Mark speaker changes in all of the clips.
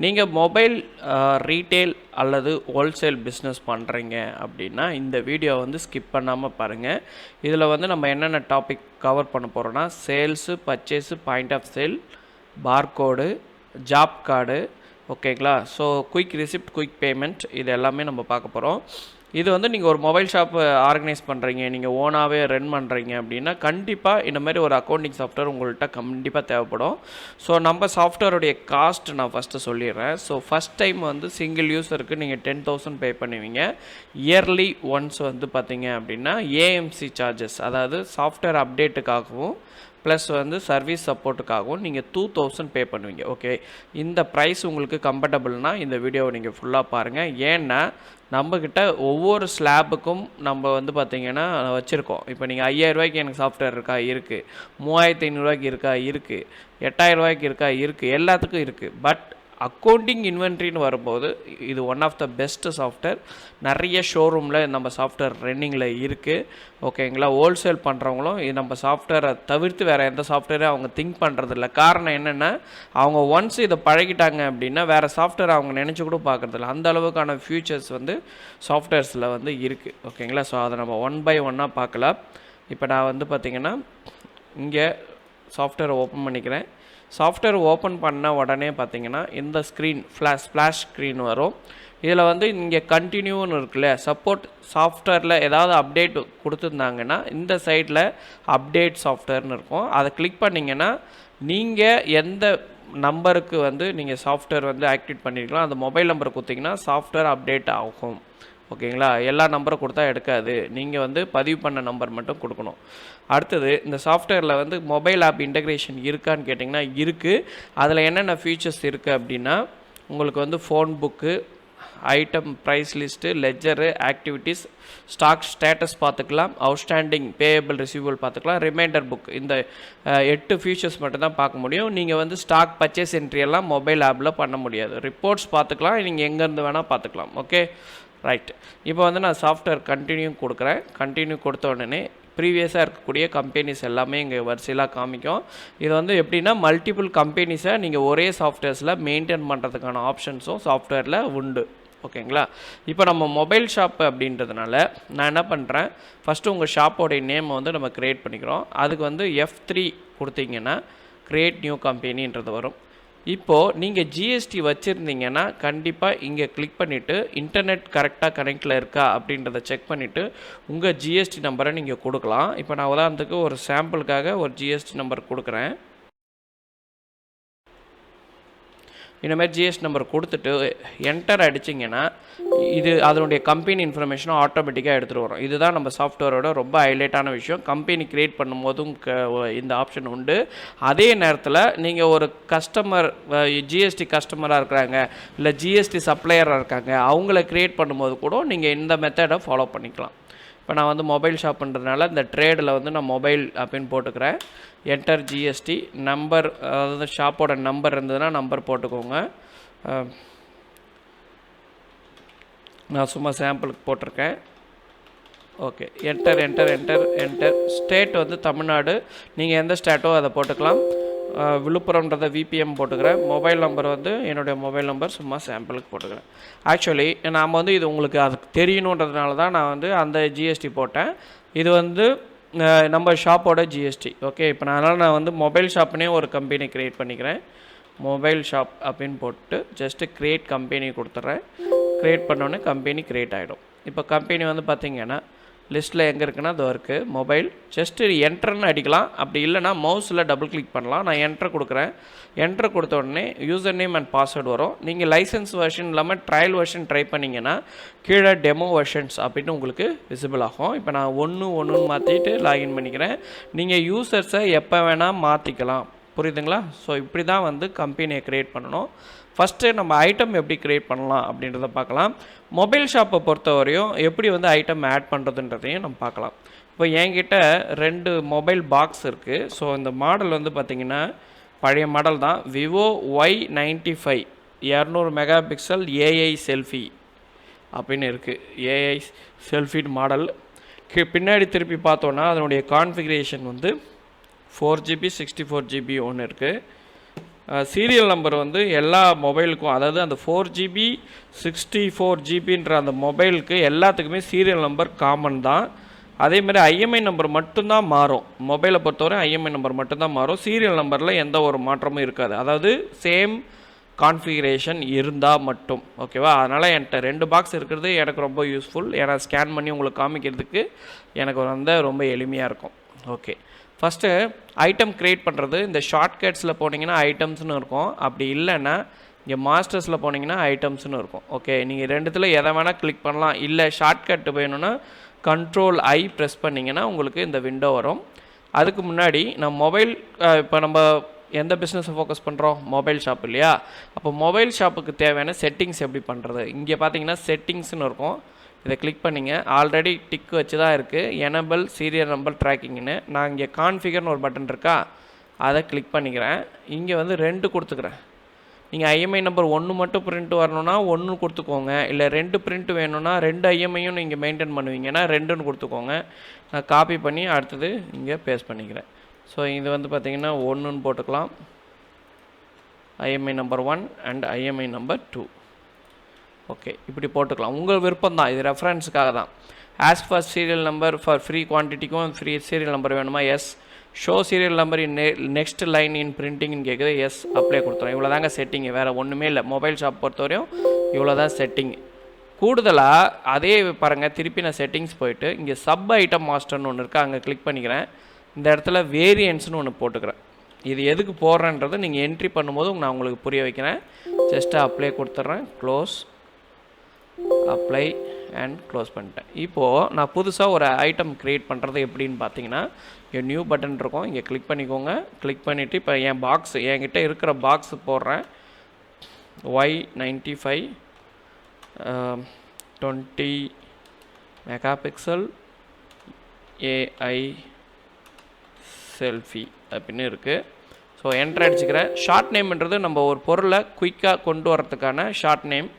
Speaker 1: நீங்கள் mobile retail அல்லது wholesale business பண்ணுறீங்க அப்படின்னா இந்த வீடியோ வந்து ஸ்கிப் பண்ணாமல் பாருங்கள். இதில் வந்து நம்ம என்னென்ன டாபிக் கவர் பண்ண போகிறோன்னா sales, purchase, point of sale, barcode, job card, ஓகேங்களா. So quick receipt, quick payment, இது எல்லாமே நம்ம பார்க்க போகிறோம். இது வந்து நீங்கள் ஒரு மொபைல் ஷாப்பு ஆர்கனைஸ் பண்ணுறீங்க, நீங்கள் ஓனாகவே ரன் பண்ணுறீங்க அப்படின்னா கண்டிப்பாக இந்த மாதிரி ஒரு அக்கௌண்டிங் சாஃப்ட்வேர் உங்கள்கிட்ட கண்டிப்பாக தேவைப்படும். ஸோ நம்ம சாஃப்ட்வேருடைய காஸ்ட் நான் ஃபஸ்ட்டு சொல்லிடுறேன். ஸோ ஃபஸ்ட் டைம் வந்து சிங்கிள் யூஸருக்கு நீங்கள் 10,000 பே பண்ணுவீங்க. இயர்லி ஒன்ஸ் வந்து பார்த்தீங்க அப்படின்னா ஏஎம்சி சார்ஜஸ், அதாவது சாஃப்ட்வேர் அப்டேட்டுக்காகவும் ப்ளஸ் வந்து சர்வீஸ் சப்போர்ட்டுக்காகவும் நீங்கள் 2,000 பே பண்ணுவீங்க. ஓகே, இந்த ப்ரைஸ் உங்களுக்கு கம்ஃபர்டபுள்னால் இந்த வீடியோவை நீங்கள் ஃபுல்லாக பாருங்கள். ஏன்னா நம்மக்கிட்ட ஒவ்வொரு ஸ்லாபுக்கும் நம்ம வந்து பார்த்திங்கன்னா வச்சுருக்கோம். இப்போ நீங்கள் 5,000 எனக்கு சாஃப்ட்வேர் இருக்கா, இருக்குது. 3,500 இருக்கா, இருக்குது. 8,000 இருக்கா, இருக்குது. எல்லாத்துக்கும் இருக்குது. பட் அக்கௌண்டிங் இன்வென்ட்ரின்னு வரும்போது இது one of the best software. நிறைய ஷோரூமில் நம்ம சாஃப்ட்வேர் ரன்னிங்கில் இருக்குது, ஓகேங்களா. ஹோல்சேல் பண்ணுறவங்களும் இது நம்ம சாஃப்ட்வேரை தவிர்த்து வேறு எந்த சாஃப்ட்வேரும் அவங்க திங்க் பண்ணுறதில்ல. காரணம் என்னென்னா, அவங்க ஒன்ஸ் இதை பழகிட்டாங்க அப்படின்னா வேறு சாஃப்ட்வேர் அவங்க நினச்சி கூட பார்க்குறதில்ல. அந்த அளவுக்கான ஃபியூச்சர்ஸ் வந்து சாஃப்ட்வேர்ஸில் வந்து இருக்குது, ஓகேங்களா. ஸோ அதை நம்ம ஒன் பை ஒன்னாக பார்க்கலாம். இப்போ நான் வந்து பார்த்திங்கன்னா இங்கே சாஃப்ட்வேரை ஓப்பன் பண்ணிக்கிறேன். சாஃப்ட்வேர் ஓப்பன் பண்ண உடனே பார்த்தீங்கன்னா இந்த ஸ்க்ரீன் ஸ்ப்ளாஷ் ஸ்க்ரீன் வரும். இதில் வந்து இங்கே கண்டினியூன்னு இருக்குல்ல, சப்போர்ட் சாஃப்ட்வேரில் ஏதாவது அப்டேட் கொடுத்துருந்தாங்கன்னா இந்த சைடில் அப்டேட் சாஃப்ட்வேர்னு இருக்கும். அதை கிளிக் பண்ணிங்கன்னா நீங்கள் எந்த நம்பருக்கு வந்து நீங்கள் சாஃப்ட்வேர் வந்து ஆக்டிவேட் பண்ணியிருக்கலாம், அந்த மொபைல் நம்பர் கொடுத்தீங்கன்னா சாஃப்ட்வேர் அப்டேட் ஆகும், ஓகேங்களா. எல்லா நம்பரும் கொடுத்தா எடுக்காது, நீங்கள் வந்து பதிவு பண்ண நம்பர் மட்டும் கொடுக்கணும். அடுத்தது இந்த சாஃப்ட்வேரில் வந்து மொபைல் ஆப் இன்டகிரேஷன் இருக்கான்னு கேட்டிங்கன்னா இருக்குது. அதில் என்னென்ன ஃபீச்சர்ஸ் இருக்குது அப்படின்னா உங்களுக்கு வந்து phone book, item price list, ledger, activities, stock status பார்த்துக்கலாம், அவுட்ஸ்டாண்டிங் பேயபிள் ரிசீவபிள் பார்த்துக்கலாம், ரிமைண்டர் புக். இந்த 8 ஃபீச்சர்ஸ் மட்டும்தான் பார்க்க முடியும். நீங்கள் வந்து ஸ்டாக் பர்ச்சேஸ் என்ட்ரி எல்லாம் மொபைல் ஆப்பில் பண்ண முடியாது. ரிப்போர்ட்ஸ் பார்த்துக்கலாம், நீங்கள் எங்கேருந்து வேணால் பார்த்துக்கலாம். Okay, right. இப்போ வந்து நான் சாஃப்ட்வேர் கண்டினியூ கொடுக்குறேன். கண்டினியூ கொடுத்த உடனே ப்ரீவியஸாக இருக்கக்கூடிய கம்பெனிஸ் எல்லாமே இங்கே வரிசையில் காமிக்கும். இது வந்து எப்படின்னா மல்டிபிள் கம்பெனிஸை நீங்கள் ஒரே சாஃப்ட்வேர்ஸில் மெயின்டைன் பண்ணுறதுக்கான ஆப்ஷன்ஸும் சாஃப்ட்வேரில் உண்டு, ஓகேங்களா. இப்போ நம்ம மொபைல் ஷாப் அப்படின்றதுனால நான் என்ன பண்ணுறேன், ஃபஸ்ட்டு உங்கள் ஷாப்போடைய நேம் வந்து நம்ம க்ரியேட் பண்ணிக்கிறோம். அதுக்கு வந்து F3 கொடுத்தீங்கன்னா க்ரியேட் நியூ கம்பெனின்றது வரும். இப்போது நீங்கள் ஜிஎஸ்டி வச்சுருந்தீங்கன்னா கண்டிப்பாக இங்கே கிளிக் பண்ணிவிட்டு இன்டர்நெட் கரெக்டாக கனெக்டில் இருக்கா அப்படின்றத செக் பண்ணிவிட்டு உங்கள் ஜிஎஸ்டி நம்பரை நீங்கள் கொடுக்கலாம். இப்போ நான் உதாரணத்துக்கு ஒரு சாம்பிளுக்காக ஒரு ஜிஎஸ்டி நம்பர் கொடுக்குறேன். இந்தமாதிரி ஜிஎஸ்டி நம்பர் கொடுத்துட்டு என்டர் அடிச்சிங்கன்னா இது அதனுடைய கம்பெனி இன்ஃபர்மேஷனும் ஆட்டோமேட்டிக்காக எடுத்துகிட்டு வரும். இதுதான் நம்ம சாஃப்ட்வேரோட ரொம்ப ஹைலைட்டான விஷயம். கம்பெனி க்ரியேட் பண்ணும்போதும் இந்த ஆப்ஷன் உண்டு. அதே நேரத்தில் நீங்கள் ஒரு கஸ்டமர் ஜிஎஸ்டி கஸ்டமராக இருக்கிறாங்க, இல்லை ஜிஎஸ்டி சப்ளையராக இருக்காங்க, அவங்கள க்ரியேட் பண்ணும்போது கூட நீங்கள் இந்த மெத்தடை ஃபாலோ பண்ணிக்கலாம். இப்போ நான் வந்து மொபைல் ஷாப்புன்றதுனால இந்த ட்ரேடில் வந்து நான் மொபைல் அப்படின்னு போட்டுக்கிறேன். என்டர் ஜிஎஸ்டி நம்பர், அதாவது ஷாப்போட நம்பர் இருந்ததுன்னா நம்பர் போட்டுக்கோங்க. நான் சும்மா சாம்பிளுக்கு போட்டிருக்கேன். Okay, enter enter enter enter. State வந்து தமிழ்நாடு, நீங்கள் எந்த ஸ்டேட்டோ அதை போட்டுக்கலாம். விழுப்புரம்ன்றதை விபிஎம் போட்டுக்கிறேன். மொபைல் நம்பர் வந்து என்னுடைய மொபைல் நம்பர் சும்மா சாம்பிளுக்கு போட்டுக்கிறேன். ஆக்சுவலி நாம் வந்து இது உங்களுக்கு அதுக்கு தெரியணுன்றதுனால தான் நான் வந்து அந்த ஜிஎஸ்டி போட்டேன். இது வந்து நம்ம ஷாப்போட ஜிஎஸ்டி. ஓகே, இப்போ நான் வந்து மொபைல் ஷாப்னே ஒரு கம்பெனி க்ரியேட் பண்ணிக்கிறேன். மொபைல் ஷாப் அப்படின்னு போட்டு ஜஸ்ட்டு க்ரியேட் கம்பெனி கொடுத்துட்றேன். க்ரியேட் பண்ணோன்னே கம்பெனி க்ரியேட் ஆகிடும். இப்போ கம்பெனி வந்து பார்த்திங்கன்னா லிஸ்ட்டில் எங்கே இருக்குன்னா அது இருக்குது மொபைல். ஜஸ்ட்டு என்ட்ருன்னு அடிக்கலாம், அப்படி இல்லைனா மவுஸில் டபுள் கிளிக் பண்ணலாம். நான் என்ட்ரு கொடுக்குறேன். என்ட்ரு கொடுத்த உடனே யூசர் நேம் அண்ட் பாஸ்வேர்டு வரும். நீங்கள் லைசன்ஸ் வெர்ஷன் இல்லாமல் ட்ரையல் வெர்ஷன் ட்ரை பண்ணிங்கன்னா கீழே டெமோ வெர்ஷன்ஸ் அப்படின்னு உங்களுக்கு விசிபிள் ஆகும். இப்போ நான் 1 மாற்றிட்டு லாகின் பண்ணிக்கிறேன். நீங்கள் யூசர்ஸை எப்போ வேணால் மாற்றிக்கலாம், புரியுதுங்களா. ஸோ இப்படி தான் வந்து கம்பெனியை க்ரியேட் பண்ணணும். ஃபஸ்ட்டு நம்ம ஐட்டம் எப்படி க்ரியேட் பண்ணலாம் அப்படின்றத பார்க்கலாம். மொபைல் ஷாப்பை பொறுத்தவரையும் எப்படி வந்து ஐட்டம் ஆட் பண்ணுறதுன்றதையும் நம்ம பார்க்கலாம். இப்போ என்கிட்ட 2 மொபைல் பாக்ஸ் இருக்குது. ஸோ இந்த மாடல் வந்து பார்த்திங்கன்னா பழைய மாடல் தான். Vivo Y95 200 mega pixel AI selfie அப்படின்னு இருக்குது. AI selfie model. பின்னாடி திருப்பி பார்த்தோன்னா அதனுடைய கான்ஃபிகரேஷன் வந்து 4GB 64GB ஒன்று இருக்குது. சீரியல் நம்பர் வந்து எல்லா மொபைலுக்கும், அதாவது அந்த 4GB 64GBன்ற அந்த மொபைலுக்கு எல்லாத்துக்குமே சீரியல் நம்பர் காமன் தான். அதேமாதிரி ஐஎம்ஐ நம்பர் மட்டும்தான் மாறும். மொபைலை பொறுத்தவரை ஐஎம்ஐ நம்பர் மட்டும்தான் மாறும். சீரியல் நம்பரில் எந்த ஒரு மாற்றமும் இருக்காது. அதாவது சேம் கான்ஃபிகரேஷன் இருந்தால் மட்டும். ஓகேவா? அதனால் என்கிட்ட 2 பாக்ஸ் இருக்கிறது எனக்கு ரொம்ப யூஸ்ஃபுல். ஏன்னா ஸ்கேன் பண்ணி உங்களுக்கு காமிக்கிறதுக்கு எனக்கு வந்து ரொம்ப எளிமையாக இருக்கும். ஓகே, ஃபஸ்ட்டு ஐட்டம் க்ரியேட் பண்ணுறது. இந்த ஷார்ட்கட்ஸில் போனீங்கன்னா ஐட்டம்ஸ்னு இருக்கும். அப்படி இல்லைன்னா இங்கே மாஸ்டர்ஸில் போனீங்கன்னா ஐட்டம்ஸ்னு இருக்கும். ஓகே, நீங்கள் ரெண்டுத்தில் எதை வேணால் கிளிக் பண்ணலாம். இல்லை ஷார்ட்கட் வேணும்னா Ctrl+I ப்ரெஸ் பண்ணிங்கன்னா உங்களுக்கு இந்த விண்டோ வரும். அதுக்கு முன்னாடி நம்ம மொபைல், இப்போ நம்ம எந்த பிஸ்னஸை ஃபோக்கஸ் பண்ணுறோம்? மொபைல் ஷாப் இல்லையா? அப்போ மொபைல் ஷாப்புக்கு தேவையான செட்டிங்ஸ் எப்படி பண்ணுறது? இங்கே பார்த்தீங்கன்னா செட்டிங்ஸ்னு இருக்கும். இதை கிளிக் பண்ணிங்க. ஆல்ரெடி டிக் வச்சு தான் இருக்குது, எனபிள் சீரியல் நம்பர் ட்ராக்கிங்னு. நான் இங்கே கான்ஃபிகர்னு ஒரு பட்டன் இருக்கா, அதை கிளிக் பண்ணிக்கிறேன். இங்கே வந்து 2 கொடுத்துக்கிறேன். நீங்கள் ஐஎம்ஐ நம்பர் 1 மட்டும் பிரிண்ட் வரணும்னா 1 கொடுத்துக்கோங்க. இல்லை 2 பிரிண்ட் வேணும்னா 2 ஐஎம்ஐயும் நீங்கள் மெயின்டைன் பண்ணுவீங்கன்னா 2ன்னு கொடுத்துக்கோங்க. நான் காப்பி பண்ணி அடுத்தது இங்கே பேஸ்ட் பண்ணிக்கிறேன். ஸோ இது வந்து பார்த்திங்கன்னா 1ன்னு போட்டுக்கலாம். IMEI number 1 and IMEI number 2. Okay, இப்படி போட்டுக்கலாம். உங்கள் விருப்பம் தான், இது ரெஃபரன்ஸுக்காக தான். Ask for serial number for free குவான்டிட்டிக்கும் ஃப்ரீ சீரியல் நம்பர் வேணுமா? Yes. Show serial number in next line in பிரிண்டிங்னு கேட்குது. எஸ், அப்ளை கொடுத்துறோம். இவ்வளோ தாங்க செட்டிங்கு, வேறு ஒன்றுமே இல்லை. மொபைல் ஷாப் பொறுத்தவரையும் இவ்வளோ தான் செட்டிங். கூடுதலாக அதே பாருங்கள், திருப்பி நான் செட்டிங்ஸ் போயிட்டு இங்கே சப் ஐட்டம் மாஸ்டர்னு ஒன்று இருக்குது, அங்கே கிளிக் பண்ணிக்கிறேன். இந்த இடத்துல வேரியன்ட்ஸ்னு ஒன்று போட்டுக்கிறேன். இது எதுக்கு போடுறேன்றது நீங்கள் என்ட்ரி பண்ணும்போது நான் உங்களுக்கு புரிய வைக்கிறேன். ஜஸ்ட்டு அப்ளை கொடுத்துட்றேன். க்ளோஸ், அப்ளை அண்ட் க்ளோஸ் பண்ணிட்டேன். இப்போது நான் புதுசாக ஒரு ஐட்டம் க்ரியேட் பண்ணுறது எப்படின்னு பார்த்தீங்கன்னா, இங்கே நியூ பட்டன் இருக்கும், இங்கே கிளிக் பண்ணிக்கோங்க. கிளிக் பண்ணிவிட்டு இப்போ என் பாக்ஸ், என்கிட்ட இருக்கிற பாக்ஸ் போடுறேன். Y95 20 மெகாபிக்சல் AI செல்ஃபி அப்படின்னு இருக்குது. ஸோ என்ட்ரு அடிச்சுக்கிறேன். ஷார்ட் நேம்ன்றது நம்ம ஒரு பொருளை குயிக்காக கொண்டு வரதுக்கான ஷார்ட் நேம்.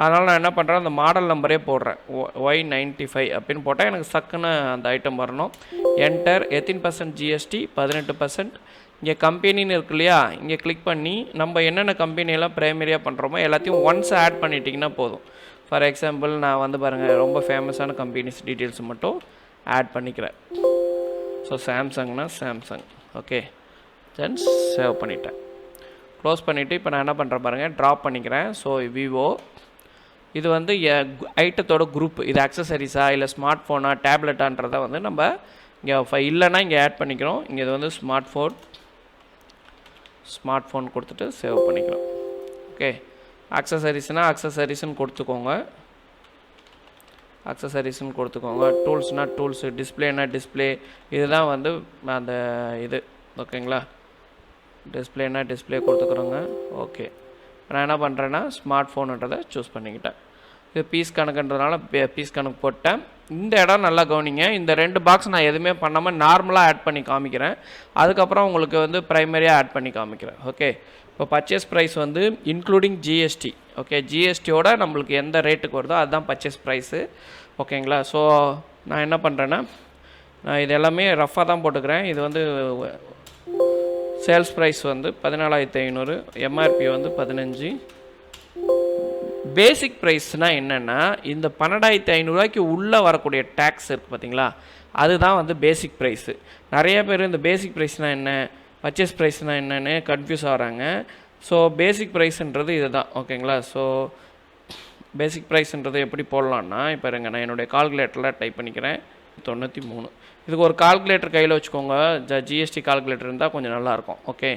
Speaker 1: அதனால் நான் என்ன பண்ணுறேன், அந்த மாடல் நம்பரே போடுறேன். Y95 அப்படின்னு போட்டால் எனக்கு சக்குன்னு அந்த ஐட்டம் வரணும். என்டர். எத்தனை % GST? 18%. இங்கே கம்பெனின்னு இருக்கு இல்லையா, இங்கே கிளிக் பண்ணி நம்ம என்னென்ன கம்பெனியெல்லாம் ப்ரைமரியாக பண்ணுறோமோ எல்லாத்தையும் ஒன்ஸ் ஆட் பண்ணிட்டிங்கன்னா போதும். ஃபார் எக்ஸாம்பிள் நான் வந்து பாருங்கள், ரொம்ப ஃபேமஸான கம்பெனிஸ் டீட்டெயில்ஸ் மட்டும் ஆட் பண்ணிக்கிறேன். ஸோ சாம்சங்னா சாம்சங். ஓகே, தென் சேவ் பண்ணிட்டேன். க்ளோஸ் பண்ணிவிட்டு இப்போ நான் என்ன பண்ணுறேன் பாருங்கள், ட்ராப் பண்ணிக்கிறேன். ஸோ விவோ, இது வந்து ஐட்டத்தோட குரூப். இது அக்சசரிஸா இல்லை ஸ்மார்ட் ஃபோனா டேப்லெட்டான்றதை வந்து நம்ம இங்கே இல்லைன்னா இங்கே ஆட் பண்ணிக்கிறோம். இங்கே இது வந்து ஸ்மார்ட் ஃபோன் கொடுத்துட்டு சேவ் பண்ணிக்கிறோம். ஓகே, அக்சசரிஸ்னால் அக்சசரிஸ்ன்னு கொடுத்துக்கோங்க. டூல்ஸ்னால் டூல்ஸு, டிஸ்பிளேனா டிஸ்பிளே. இதுதான் வந்து அந்த இது. ஓகேங்களா, டிஸ்பிளேனா டிஸ்பிளே கொடுத்துக்குறோங்க. ஓகே, நான் என்ன பண்ணுறேன்னா ஸ்மார்ட் ஃபோனுன்றதை சூஸ் பண்ணிக்கிட்டேன். இது பீஸ் கணக்குன்றதுனால பீஸ் கணக்கு போட்டேன். இந்த இடம் நல்லா கவனிங்க. இந்த 2 பாக்ஸ் நான் எதுவுமே பண்ணாமல் நார்மலாக ஆட் பண்ணி காமிக்கிறேன். அதுக்கப்புறம் உங்களுக்கு வந்து ப்ரைமரியாக ஆட் பண்ணி காமிக்கிறேன். ஓகே, இப்போ பர்ச்சேஸ் ப்ரைஸ் வந்து இன்க்ளூடிங் ஜிஎஸ்டி. ஓகே, ஜிஎஸ்டியோட நம்மளுக்கு எந்த ரேட்டுக்கு வருதோ அதுதான் பர்ச்சேஸ் ப்ரைஸு. ஓகேங்களா, ஸோ நான் என்ன பண்ணுறேன்னா, நான் இது எல்லாமே ரஃபாக தான் போட்டுக்கிறேன். இது வந்து சேல்ஸ் ப்ரைஸ் வந்து 14,500, எம்ஆர்பி வந்து 15. பேசிக் ப்ரைஸ்னால் என்னென்னா, இந்த 12,500 உள்ளே வரக்கூடிய டேக்ஸ் இருக்குது பார்த்தீங்களா, அதுதான் வந்து பேசிக் ப்ரைஸு. நிறைய பேர் இந்த பேசிக் ப்ரைஸ்னால் என்ன, பர்ச்சேஸ் ப்ரைஸ்னால் என்னென்னு கன்ஃபியூஸ் ஆகிறாங்க. ஸோ பேசிக் ப்ரைஸுன்றது இது தான். ஓகேங்களா, ஸோ பேசிக் ப்ரைஸுன்றது எப்படி போடலான்னா, இப்போ இருங்க நான் என்னுடைய கால்குலேட்டரில் டைப் பண்ணிக்கிறேன். 93. இதுக்கு ஒரு கால்குலேட்டர் கையில் வச்சுக்கோங்க. ஜிஎஸ்டி கால்குலேட்டர் இருந்தால் கொஞ்சம் நல்லாயிருக்கும். ஓகே,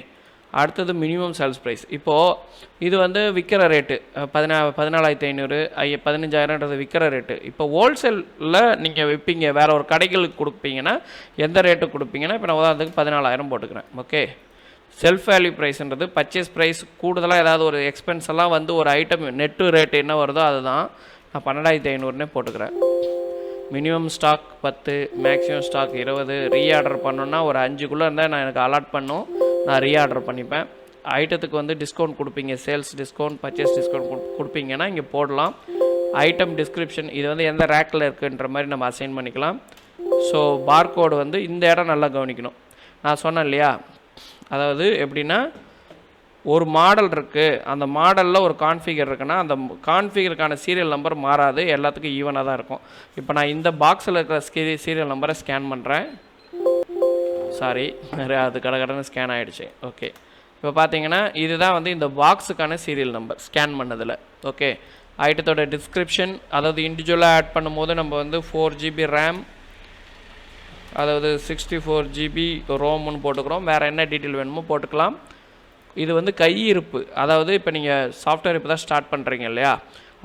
Speaker 1: அடுத்தது மினிமம் சேல்ஸ் ப்ரைஸ். இப்போது இது வந்து விற்கிற ரேட்டு 14,500, 15,000ன்றது விற்கிற ரேட்டு. இப்போ ஹோல்சேலில் நீங்கள் விற்பீங்க, வேறு ஒரு கடைகளுக்கு கொடுப்பீங்கன்னா எந்த ரேட்டு கொடுப்பீங்கன்னா, இப்போ நான் உதாரணத்துக்கு 14,000 போட்டுக்கிறேன். ஓகே, செல்ஃப் வேல்யூ ப்ரைஸ்ன்றது பர்ச்சேஸ் ப்ரைஸ். கூடுதலாக ஏதாவது ஒரு எக்ஸ்பென்ஸ் எல்லாம் வந்து ஒரு ஐட்டம் நெட்டு ரேட்டு என்ன வருதோ அதுதான். நான் 12,500னே போட்டுக்கிறேன். Minimum stock 10, maximum stock 20. Reorder பண்ணோன்னா ஒரு 5குள்ளே இருந்தால் நான் எனக்கு அலாட் பண்ணும், நான் ரீஆர்டர் பண்ணிப்பேன். ஐட்டத்துக்கு வந்து டிஸ்கவுண்ட் கொடுப்பீங்க, சேல்ஸ் டிஸ்கவுண்ட், பர்ச்சேஸ் டிஸ்கவுண்ட் கொடுப்பீங்கன்னா இங்கே போடலாம். ஐட்டம் டிஸ்கிரிப்ஷன், இது வந்து எந்த ரேக்கில் இருக்குன்ற மாதிரி நம்ம அசைன் பண்ணிக்கலாம். ஸோ பார்கோடு வந்து இந்த இடம் நல்லா கவனிக்கணும். நான் சொன்னேன் இல்லையா, அதாவது எப்படின்னா ஒரு மாடல் இருக்குது, அந்த மாடலில் ஒரு கான்ஃபிகர் இருக்குன்னா அந்த கான்ஃபிகருக்கான சீரியல் நம்பர் மாறாது, எல்லாத்துக்கும் ஈவனாக தான் இருக்கும். இப்போ நான் இந்த பாக்ஸில் இருக்கிற சீரியல் நம்பரை ஸ்கேன் பண்ணுறேன். சாரி, அது கடகடன்னு ஸ்கேன் ஆகிடுச்சு. ஓகே, இப்போ பார்த்தீங்கன்னா இதுதான் வந்து இந்த பாக்ஸுக்கான சீரியல் நம்பர் ஸ்கேன் பண்ணதில். ஓகே, ஐட்டத்தோட டிஸ்கிரிப்ஷன், அதாவது இண்டிவிஜுவலாக ஆட் பண்ணும்போது நம்ம வந்து 4GB ரேம், அதாவது 64 GB ரோம்னு போட்டுக்கிறோம். வேறு என்ன டீட்டெயில் வேணுமோ போட்டுக்கலாம். இது வந்து கையிருப்பு, அதாவது இப்போ நீங்கள் சாஃப்ட்வேர் இப்போ தான் ஸ்டார்ட் பண்ணுறீங்க இல்லையா,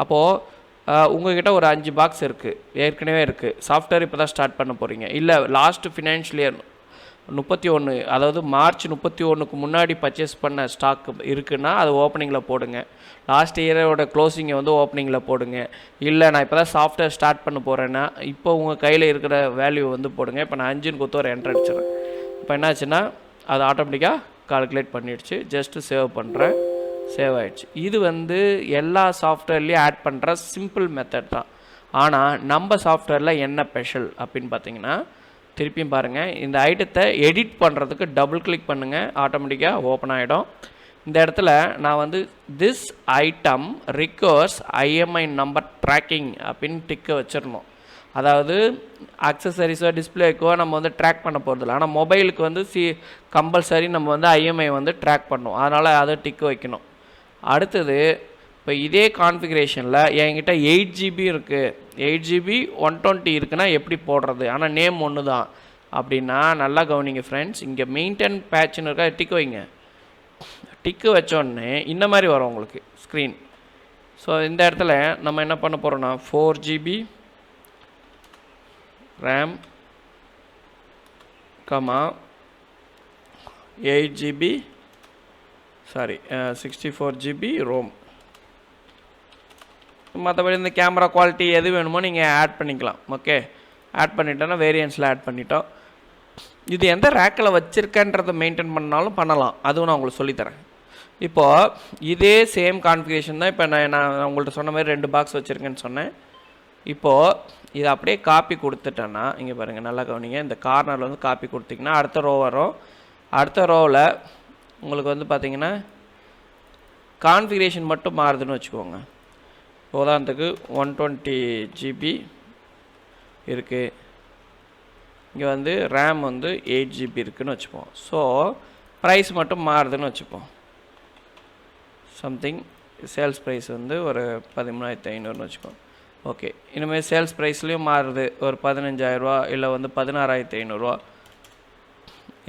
Speaker 1: அப்போது உங்கள்கிட்ட ஒரு 5 பாக்ஸ் இருக்குது, ஏற்கனவே இருக்குது. சாஃப்ட்வேர் இப்போ தான் ஸ்டார்ட் பண்ண போகிறீங்க, இல்லை லாஸ்ட் ஃபினான்ஷியல் இயர் 31, அதாவது மார்ச் 31க்கு முன்னாடி பர்ச்சேஸ் பண்ண ஸ்டாக் இருக்குன்னா அது ஓப்பனிங்கில் போடுங்க. லாஸ்ட் இயரோட க்ளோசிங்கை வந்து ஓப்பனிங்கில் போடுங்க. இல்லை நான் இப்போ தான் சாஃப்ட்வேர் ஸ்டார்ட் பண்ண போகிறேன்னா இப்போ உங்கள் கையில் இருக்கிற வேல்யூ வந்து போடுங்க. இப்போ நான் 5ன்னு கொடுத்து ஒரு என்ட்ரு அடிச்சிடறேன். இப்போ என்னாச்சுன்னா அது ஆட்டோமேட்டிக்காக கால்குலேட் பண்ணிடுச்சு. ஜஸ்ட்டு சேவ் பண்ணுறேன், சேவ் ஆகிடுச்சு. இது வந்து எல்லா சாஃப்ட்வேர்லேயும் ஆட் பண்ணுற சிம்பிள் மெத்தட் தான். ஆனால் நம்ம சாஃப்ட்வேரில் என்ன ஸ்பெஷல் அப்படின்னு பார்த்தீங்கன்னா, திருப்பியும் பாருங்கள், இந்த ஐட்டத்தை எடிட் பண்ணுறதுக்கு டபுள் கிளிக் பண்ணுங்கள், ஆட்டோமேட்டிக்காக ஓப்பன் ஆகிடும். இந்த இடத்துல நான் வந்து this item requires IMI number tracking அப்படின்னு டிக்கை வச்சிடணும். அதாவது அக்சசரிஸோ டிஸ்பிளேக்கோ நம்ம வந்து ட்ராக் பண்ண போகிறதில்ல, ஆனால் மொபைலுக்கு வந்து கம்பல்சரி நம்ம வந்து IMI வந்து ட்ராக் பண்ணணும், அதனால் அதை டிக்கு வைக்கணும். அடுத்தது இப்போ இதே கான்ஃபிகரேஷனில் என்கிட்ட 8GB இருக்குது, 8GB 120 இருக்குன்னா எப்படி போடுறது, ஆனால் நேம் ஒன்று தான் அப்படின்னா நல்லா கவனிங்க ஃப்ரெண்ட்ஸ். இங்கே மெயின்டைன் பேட்ச்னு இருக்கா, டிக்கு வைங்க. டிக்கு வச்சோடனே இந்த மாதிரி வரும் உங்களுக்கு ஸ்க்ரீன். ஸோ இந்த இடத்துல நம்ம என்ன பண்ண போகிறோன்னா 4GB RAM, 8GB 64GB Rome. மற்றபடி இந்த கேமரா குவாலிட்டி எது வேணுமோ நீங்கள் ஆட் பண்ணிக்கலாம். ஓகே, ஆட் பண்ணிட்டோன்னா வேரியன்ஸில் ஆட் பண்ணிட்டோம். இது எந்த ரேக்கில் வச்சுருக்கேன்றதை மெயின்டைன் பண்ணாலும் பண்ணலாம், அதுவும் நான் உங்களுக்கு சொல்லித்தரேன். இப்போது இதே சேம் கான்ஃபிகரேஷன் தான். இப்போ நான் உங்கள்கிட்ட சொன்ன மாதிரி 2 பாக்ஸ் வச்சுருக்கேன்னு சொன்னேன். இப்போது இதை அப்படியே காப்பி கொடுத்துட்டேன்னா இங்கே பாருங்கள், நல்லா கவனிங்க, இந்த கார்னரில் வந்து காப்பி கொடுத்திங்கன்னா அடுத்த ரோ வரும். அடுத்த ரோவில் உங்களுக்கு வந்து பார்த்திங்கன்னா கான்ஃபிகரேஷன் மட்டும் மாறுதுன்னு வச்சுக்கோங்க. உதாரணத்துக்கு 120GB இருக்குது, இங்கே வந்து ரேம் வந்து 8GB இருக்குதுன்னு வச்சுப்போம். ஸோ ப்ரைஸ் மட்டும் மாறுதுன்னு வச்சுப்போம். சம்திங் சேல்ஸ் ப்ரைஸ் வந்து ஒரு 13,500ன்னு வச்சுக்கோங்க. ஓகே, இனிமேல் சேல்ஸ் ப்ரைஸ்லேயும் மாறுது, ஒரு 15,000 இல்லை வந்து 16,500,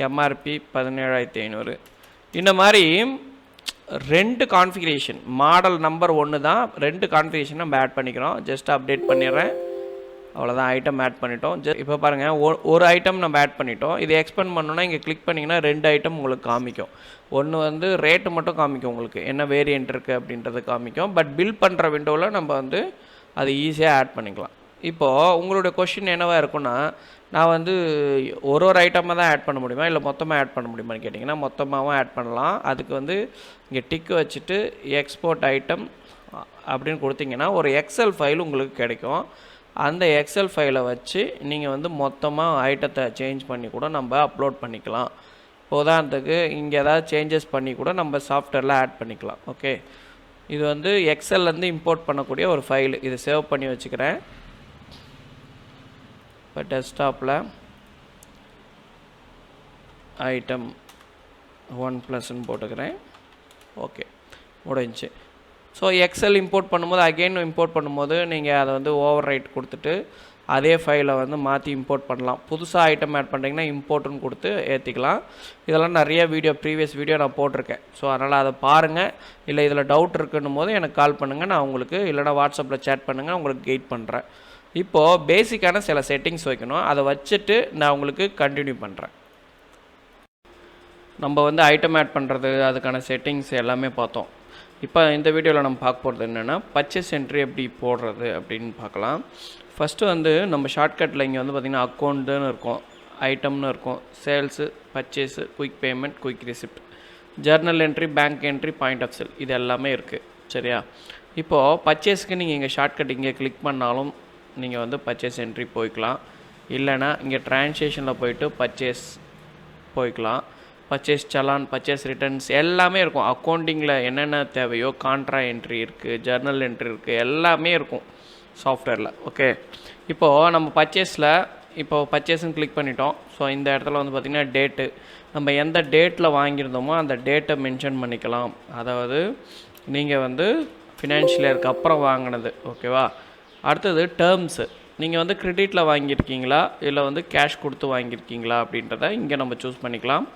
Speaker 1: எம்ஆர்பி 17,500. இந்த மாதிரி 2 கான்ஃபிகரேஷன், மாடல் நம்பர் ஒன்று தான், 2 கான்ஃபிகரேஷன் நம்ம ஆட் பண்ணிக்கிறோம். ஜஸ்ட் அப்டேட் பண்ணிடுறேன், அவ்வளோதான். ஐட்டம் ஆட் பண்ணிட்டோம். இப்போ பாருங்கள், ஒரு ஐட்டம் நம்ம ஆட் பண்ணிட்டோம். இது எக்ஸ்பெண்ட் பண்ணோன்னா இங்கே கிளிக் பண்ணிங்கன்னா 2 ஐட்டம் உங்களுக்கு காமிக்கும். ஒன்று வந்து ரேட்டு மட்டும் காமிக்கும், உங்களுக்கு என்ன வேரியன்ட் இருக்குது அப்படின்றது காமிக்கும். பட் பில் பண்ணுற விண்டோவில் நம்ம வந்து அது ஈஸியாக ஆட் பண்ணிக்கலாம். இப்போது உங்களுடைய கொஷின் என்னவாக இருக்குன்னா, நான் வந்து ஒரு ஐட்டமாக தான் ஆட் பண்ண முடியுமா, இல்லை மொத்தமாக ஆட் பண்ண முடியுமான்னு கேட்டிங்கன்னா மொத்தமாகவும் ஆட் பண்ணலாம். அதுக்கு வந்து இங்கே டிக்கு வச்சுட்டு எக்ஸ்போர்ட் ஐட்டம் அப்படின்னு கொடுத்தீங்கன்னா ஒரு எக்ஸல் ஃபைல் உங்களுக்கு கிடைக்கும். அந்த எக்ஸல் ஃபைலை வச்சு நீங்கள் வந்து மொத்தமாக ஐட்டத்தை சேஞ்ச் பண்ணி கூட நம்ம அப்லோட் பண்ணிக்கலாம். உதாரணத்துக்கு இங்கே ஏதாவது சேஞ்சஸ் பண்ணி கூட நம்ம சாஃப்ட்வேரில் ஆட் பண்ணிக்கலாம். ஓகே, இது வந்து எக்ஸல்லேருந்து இம்போர்ட் பண்ணக்கூடிய ஒரு ஃபைல். இதை சேவ் பண்ணி வச்சுக்கிறேன். இப்போ டெஸ்க்டாப்பில் ஐட்டம் 1+ன்னு போட்டுக்கிறேன். ஓகே, முடிஞ்சிச்சு. ஸோ எக்ஸல் இம்போர்ட் பண்ணும்போது அகெயின் இம்போர்ட் பண்ணும்போது நீங்கள் அதை வந்து ஓவர் ரைட் கொடுத்துட்டு அதே ஃபைலை வந்து மாற்றி இம்போர்ட் பண்ணலாம். புதுசாக ஐட்டம் ஆட் பண்ணுறீங்கன்னா இம்போர்ட்டுன்னு கொடுத்து ஏற்றிக்கலாம். இதெல்லாம் நிறைய ப்ரீவியஸ் வீடியோ நான் போட்டிருக்கேன். ஸோ அதனால் அதை பாருங்கள். இல்லை இதில் டவுட் இருக்குன்னும் போது எனக்கு கால் பண்ணுங்கள், நான் உங்களுக்கு, இல்லைனா வாட்ஸ்அப்பில் சேட் பண்ணுங்கள், உங்களுக்கு கைட் பண்ணுறேன். இப்போது பேசிக்கான சில செட்டிங்ஸ் வைக்கணும், அதை வச்சுட்டு நான் உங்களுக்கு கண்டினியூ பண்ணுறேன். நம்ம வந்து ஐட்டம் ஆட் பண்ணுறது, அதுக்கான செட்டிங்ஸ் எல்லாமே பார்த்தோம். இப்போ இந்த வீடியோவில் நம்ம பார்க்க போகிறது என்னென்னா, பர்ச்சேஸ் என்ட்ரி எப்படி போடுறது அப்படின்னு பார்க்கலாம். ஃபஸ்ட்டு வந்து நம்ம ஷார்ட்கட்டில் இங்கே வந்து பார்த்திங்கன்னா அக்கௌண்ட்டுன்னு இருக்கும், ஐட்டம்னு இருக்கும், sales, purchase, quick payment, quick receipt, journal entry, bank entry, point of sale, இது எல்லாமே இருக்குது. சரியா? இப்போது பர்ச்சேஸ்க்கு நீங்கள் இங்கே ஷார்ட்கட் இங்கே கிளிக் பண்ணாலும் நீங்கள் வந்து பர்ச்சேஸ் என்ட்ரி போய்க்கலாம். இல்லைனா இங்கே ட்ரான்சாக்ஷனில் போய்ட்டு பர்ச்சேஸ் போய்க்கலாம். பர்ச்சேஸ் சலான், பர்ச்சேஸ் ரிட்டர்ன்ஸ் எல்லாமே இருக்கும். அக்கௌண்டிங்கில் என்னென்ன தேவையோ கான்ட்ரா என்ட்ரி இருக்குது, ஜர்னல் என்ட்ரி இருக்குது, எல்லாமே இருக்கும் சாஃப்ட்வேரில். ஓகே, இப்போது நம்ம பர்ச்சேஸ்ன்னு கிளிக் பண்ணிட்டோம். ஸோ இந்த இடத்துல வந்து பார்த்திங்கன்னா டேட்டு, நம்ம எந்த டேட்டில் வாங்கியிருந்தோமோ அந்த டேட்டை மென்ஷன் பண்ணிக்கலாம். அதாவது நீங்கள் வந்து ஃபினான்ஷியல் இயருக்கு அப்புறம் வாங்கினது. ஓகேவா? அடுத்தது டேர்ம்ஸு, நீங்கள் வந்து கிரெடிட்டில் வாங்கியிருக்கீங்களா இல்லை வந்து கேஷ் கொடுத்து வாங்கியிருக்கீங்களா அப்படின்றத இங்கே நம்ம சூஸ் பண்ணிக்கலாம்.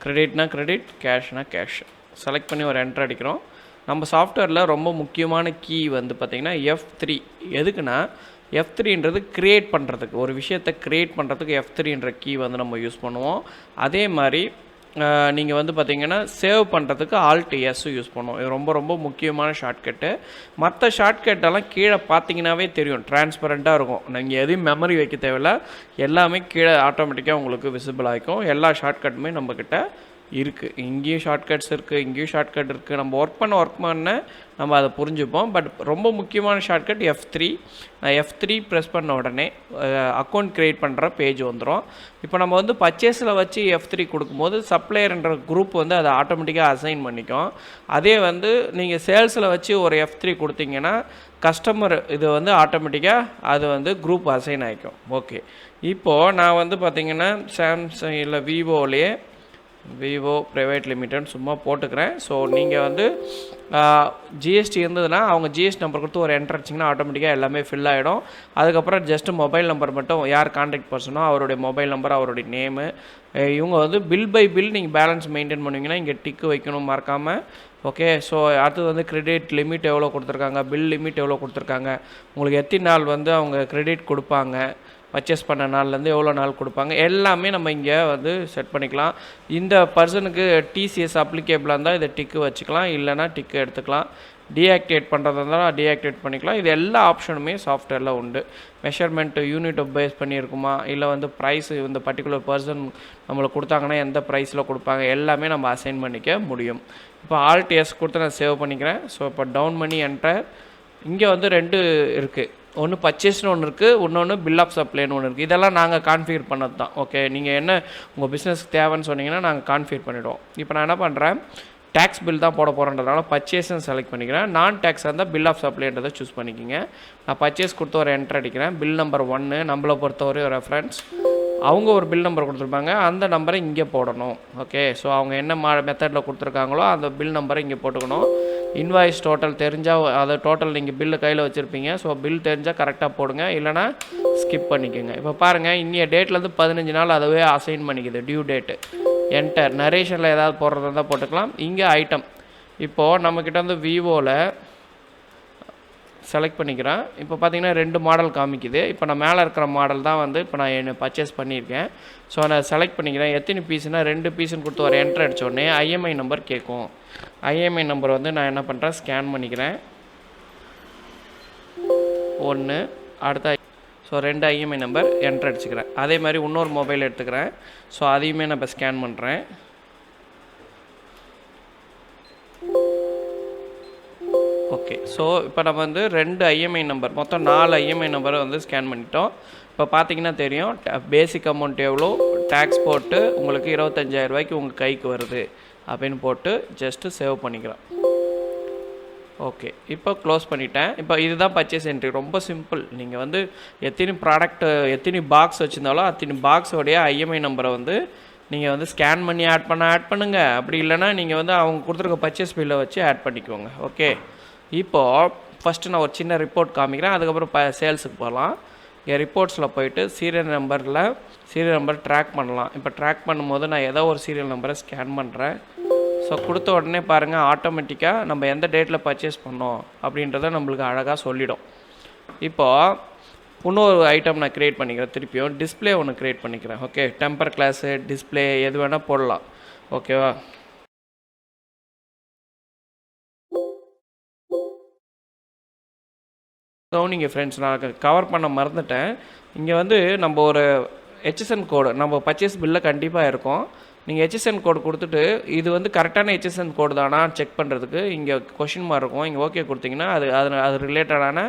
Speaker 1: கிரெடிட்னா கிரெடிட், கேஷ்னா கேஷ். செலக்ட் பண்ணி ஒரு என்ட்ரு அடிக்கிறோம். நம்ம சாஃப்ட்வேரில் ரொம்ப முக்கியமான கீ வந்து பார்த்திங்கன்னா F3. எதுக்குன்னா F3ன்றது க்ரியேட் பண்ணுறதுக்கு, ஒரு விஷயத்தை க்ரியேட் பண்ணுறதுக்கு F3ன்ற கீ வந்து நம்ம யூஸ் பண்ணுவோம். அதே மாதிரி நீங்கள் வந்து பார்த்திங்கன்னா சேவ் பண்ணுறதுக்கு Alt+S யூஸ் பண்ணுவோம். இது ரொம்ப ரொம்ப முக்கியமான ஷார்ட்கட்டு. மற்ற ஷார்ட்கட்டெல்லாம் கீழே பார்த்தீங்கன்னாவே தெரியும், டிரான்ஸ்பரண்ட்டாக இருக்கும். நீங்கள் எதையும் மெமரி வைக்க தேவையில்ல, எல்லாமே கீழே ஆட்டோமேட்டிக்காக உங்களுக்கு விசிபிள் ஆகிக்கும். எல்லா ஷார்ட்கட்டுமே நம்மக்கிட்ட இருக்குது. இங்கேயும் ஷார்ட்கட்ஸ் இருக்குது, இங்கேயும் ஷார்ட்கட் இருக்குது. நம்ம ஒர்க் பண்ண நம்ம அதை புரிஞ்சுப்போம். பட் ரொம்ப முக்கியமான ஷார்ட்கட் F3. நான் F3 ப்ரெஸ் பண்ண உடனே அக்கௌண்ட் க்ரியேட் பண்ணுற பேஜ் வந்துடும். இப்போ நம்ம வந்து பர்ச்சேஸில் வச்சு F3 கொடுக்கும்போது சப்ளையர்ன்ற குரூப் வந்து அதை ஆட்டோமேட்டிக்காக அசைன் பண்ணிக்கும். அதே வந்து நீங்கள் சேல்ஸில் வச்சு ஒரு F3 கொடுத்தீங்கன்னா கஸ்டமர் இது வந்து ஆட்டோமேட்டிக்காக அது வந்து குரூப் அசைன் ஆகிக்கும். ஓகே, இப்போது நான் வந்து பார்த்திங்கன்னா சாம்சங் இல்லை விவோ ப்ரைவேட் லிமிடெட் சும்மா போட்டுக்கிறேன். ஸோ நீங்கள் வந்து ஜிஎஸ்டி இருந்ததுன்னா அவங்க ஜிஎஸ்டி நம்பர் கொடுத்து ஒரு என்ட்ரு அடிச்சிங்கன்னா ஆட்டோமேட்டிக்காக எல்லாமே ஃபில் ஆகிடும். அதுக்கப்புறம் ஜஸ்ட்டு மொபைல் நம்பர் மட்டும், யார் கான்டாக்ட் பர்சனோ அவருடைய மொபைல் நம்பர், அவருடைய நேமு, இவங்க வந்து பில் பை பில் நீங்கள் பேலன்ஸ் மெயின்டைன் பண்ணுவீங்கன்னா இங்கே டிக்கு வைக்கணும் மறக்காமல். ஓகே, ஸோ அடுத்தது வந்து கிரெடிட் லிமிட் எவ்வளோ கொடுத்துருக்காங்க, பில் லிமிட் எவ்வளோ கொடுத்துருக்காங்க, உங்களுக்கு எத்தனை நாள் வந்து அவங்க கிரெடிட் கொடுப்பாங்க, பர்ச்சேஸ் பண்ண நாள்லேருந்து எவ்வளோ நாள் கொடுப்பாங்க, எல்லாமே நம்ம இங்கே வந்து செட் பண்ணிக்கலாம். இந்த பர்சனுக்கு டிசிஎஸ் அப்ளிகேபிளாக இருந்தால் இதை டிக்கு வச்சுக்கலாம், இல்லைனா டிக்கு எடுத்துக்கலாம். டீஆக்டிவேட் பண்ணுறதா இருந்தால் டீஆக்டிவேட் பண்ணிக்கலாம். இது எல்லா ஆப்ஷனுமே சாஃப்ட்வேரில் உண்டு. மெஷர்மெண்ட்டு யூனிட் பேஸ் பண்ணியிருக்குமா, இல்லை வந்து ப்ரைஸ் இந்த பர்டிகுலர் பர்சன் நம்மளுக்கு கொடுத்தாங்கன்னா எந்த ப்ரைஸில் கொடுப்பாங்க, எல்லாமே நம்ம அசைன் பண்ணிக்க முடியும். இப்போ Alt+S கொடுத்து நான் சேவ் பண்ணிக்கிறேன். ஸோ இப்போ டவுன் பண்ணி என்டர். இங்கே வந்து 2 இருக்குது, ஒன்று பர்ச்சேஸ்னு ஒன்று இருக்குது, இன்னொன்று பில் ஆஃப் சப்ளைன்னு ஒன்று இருக்குது. இதெல்லாம் நாங்கள் கான்ஃபிகர் பண்ணது தான். ஓகே, நீங்கள் என்ன உங்கள் பிஸ்னஸ்க்கு தேவைன்னு சொன்னீங்கன்னா நாங்கள் கான்ஃபிகர் பண்ணிவிடுவோம். இப்போ நான் என்ன பண்ணுறேன், டேக்ஸ் பில் தான் போட போகிறேன்றதுனால பர்ச்சேஸ்ன்னு செலக்ட் பண்ணிக்கிறேன். நான் டேக்ஸ் இருந்தால் பில் ஆஃப் சப்ளைன்றதை சூஸ் பண்ணிக்கிங்க. நான் பர்ச்சேஸ் கொடுத்து ஒரு என்ட்ரு அடிக்கிறேன். பில் நம்பர் 1 நம்மளை பொறுத்தவரை ஒரு ரெஃபரன்ஸ், அவங்க ஒரு பில் நம்பர் கொடுத்துருப்பாங்க, அந்த நம்பரை இங்கே போடணும். ஓகே, ஸோ அவங்க என்ன மெத்தடில் கொடுத்துருக்காங்களோ அந்த பில் நம்பரை இங்கே போட்டுக்கணும். இன்வாய்ஸ் டோட்டல் தெரிஞ்சால், அதை டோட்டல் நீங்கள் பில்லு கையில் வச்சுருப்பீங்க. ஸோ பில் தெரிஞ்சால் கரெக்டாக போடுங்க, இல்லைனா ஸ்கிப் பண்ணிக்கோங்க. இப்போ பாருங்கள், இன்னைய டேட்லேருந்து 15 நாள் அதுவே அசைன் பண்ணிக்குது, டியூ டேட்டு. என்டர். நரேஷனில் ஏதாவது போடுறதா இருந்தால் போட்டுக்கலாம். இங்கே ஐட்டம், இப்போது நம்மக்கிட்ட வந்து விவோவில் செலக்ட் பண்ணிக்கிறேன். இப்போ பார்த்தீங்கன்னா 2 மாடல் காமிக்குது. இப்போ நான் மேலே இருக்கிற மாடல் தான் வந்து இப்போ நான் என்ன பர்ச்சேஸ் பண்ணியிருக்கேன். ஸோ நான் செலக்ட் பண்ணிக்கிறேன். எத்தனை பீஸுனால் 2 பீஸுன்னு கொடுத்து ஒரு என்ட்ரு அடித்த உடனே ஐஎம்ஐ நம்பர் கேட்கும். ஐஎம்ஐ நம்பர் வந்து நான் என்ன பண்ணுறேன், ஸ்கேன் பண்ணிக்கிறேன். 1 அடுத்த, ஸோ 2 ஐஎம்ஐ நம்பர் என்ட்ரு அடிச்சுக்கிறேன். அதே மாதிரி இன்னொரு மொபைல் எடுத்துக்கிறேன். ஸோ அதையுமே நான் இப்போ ஸ்கேன் பண்ணுறேன். ஓகே, ஸோ இப்போ நம்ம வந்து 2 ஐஎம்ஐ நம்பர், மொத்தம் 4 ஐஎம்ஐ நம்பரை வந்து ஸ்கேன் பண்ணிட்டோம். இப்போ பார்த்தீங்கன்னா தெரியும் பேசிக் அமௌண்ட் எவ்வளோ, டேக்ஸ் போட்டு உங்களுக்கு 25,000 ரூபாய்க்கு உங்கள் கைக்கு வருது அப்படின்னு போட்டு ஜஸ்ட்டு சேவ் பண்ணிக்கிறோம். ஓகே, இப்போ க்ளோஸ் பண்ணிட்டேன். இப்போ இதுதான் பர்ச்சேஸ் என்ட்ரி, ரொம்ப சிம்பிள். நீங்கள் வந்து எத்தனை ப்ராடக்ட் எத்தனை பாக்ஸ் வச்சுருந்தாலும் அத்தனை பாக்ஸோடைய ஐஎம்ஐ நம்பரை வந்து நீங்கள் வந்து ஸ்கேன் பண்ணி ஆட் பண்ணுங்கள். அப்படி இல்லைனா நீங்கள் வந்து அவங்க கொடுத்துருக்க பர்ச்சேஸ் பில்லை வச்சு ஆட் பண்ணிக்கோங்க. ஓகே, இப்போது ஃபஸ்ட்டு நான் ஒரு சின்ன ரிப்போர்ட் காமிக்கிறேன், அதுக்கப்புறம் சேல்ஸுக்கு போகலாம். இங்கே ரிப்போர்ட்ஸில் போயிட்டு சீரியல் நம்பர் ட்ராக் பண்ணலாம். இப்போ ட்ராக் பண்ணும்போது நான் ஏதோ ஒரு சீரியல் நம்பரை ஸ்கேன் பண்ணுறேன். ஸோ கொடுத்த உடனே பாருங்கள், ஆட்டோமேட்டிக்காக நம்ம எந்த டேட்டில் பர்ச்சேஸ் பண்ணோம் அப்படின்றத நம்மளுக்கு அழகாக சொல்லிடும். இப்போது இன்னொரு ஐட்டம் நான் க்ரியேட் பண்ணிக்கிறேன். திருப்பியும் டிஸ்பிளே ஒன்று க்ரியேட் பண்ணிக்கிறேன். ஓகே, டெம்பர் கிளாஸு, டிஸ்பிளே எது வேணால் போடலாம். ஓகேவா? கவனிங்க ஃப்ரெண்ட்ஸ், நான் கவர் பண்ண மறந்துட்டேன். இங்கே வந்து நம்ம ஒரு HSN கோடு நம்ம பர்ச்சேஸ் பில்லில் கண்டிப்பாக இருக்கும். நீங்கள் HSN கோடு கொடுத்துட்டு இது வந்து கரெக்டான HSN கோடு தானா செக் பண்ணுறதுக்கு இங்கே கொஷின் மார்க் இருக்கும். இங்கே ஓகே கொடுத்தீங்கன்னா அது ரிலேட்டடான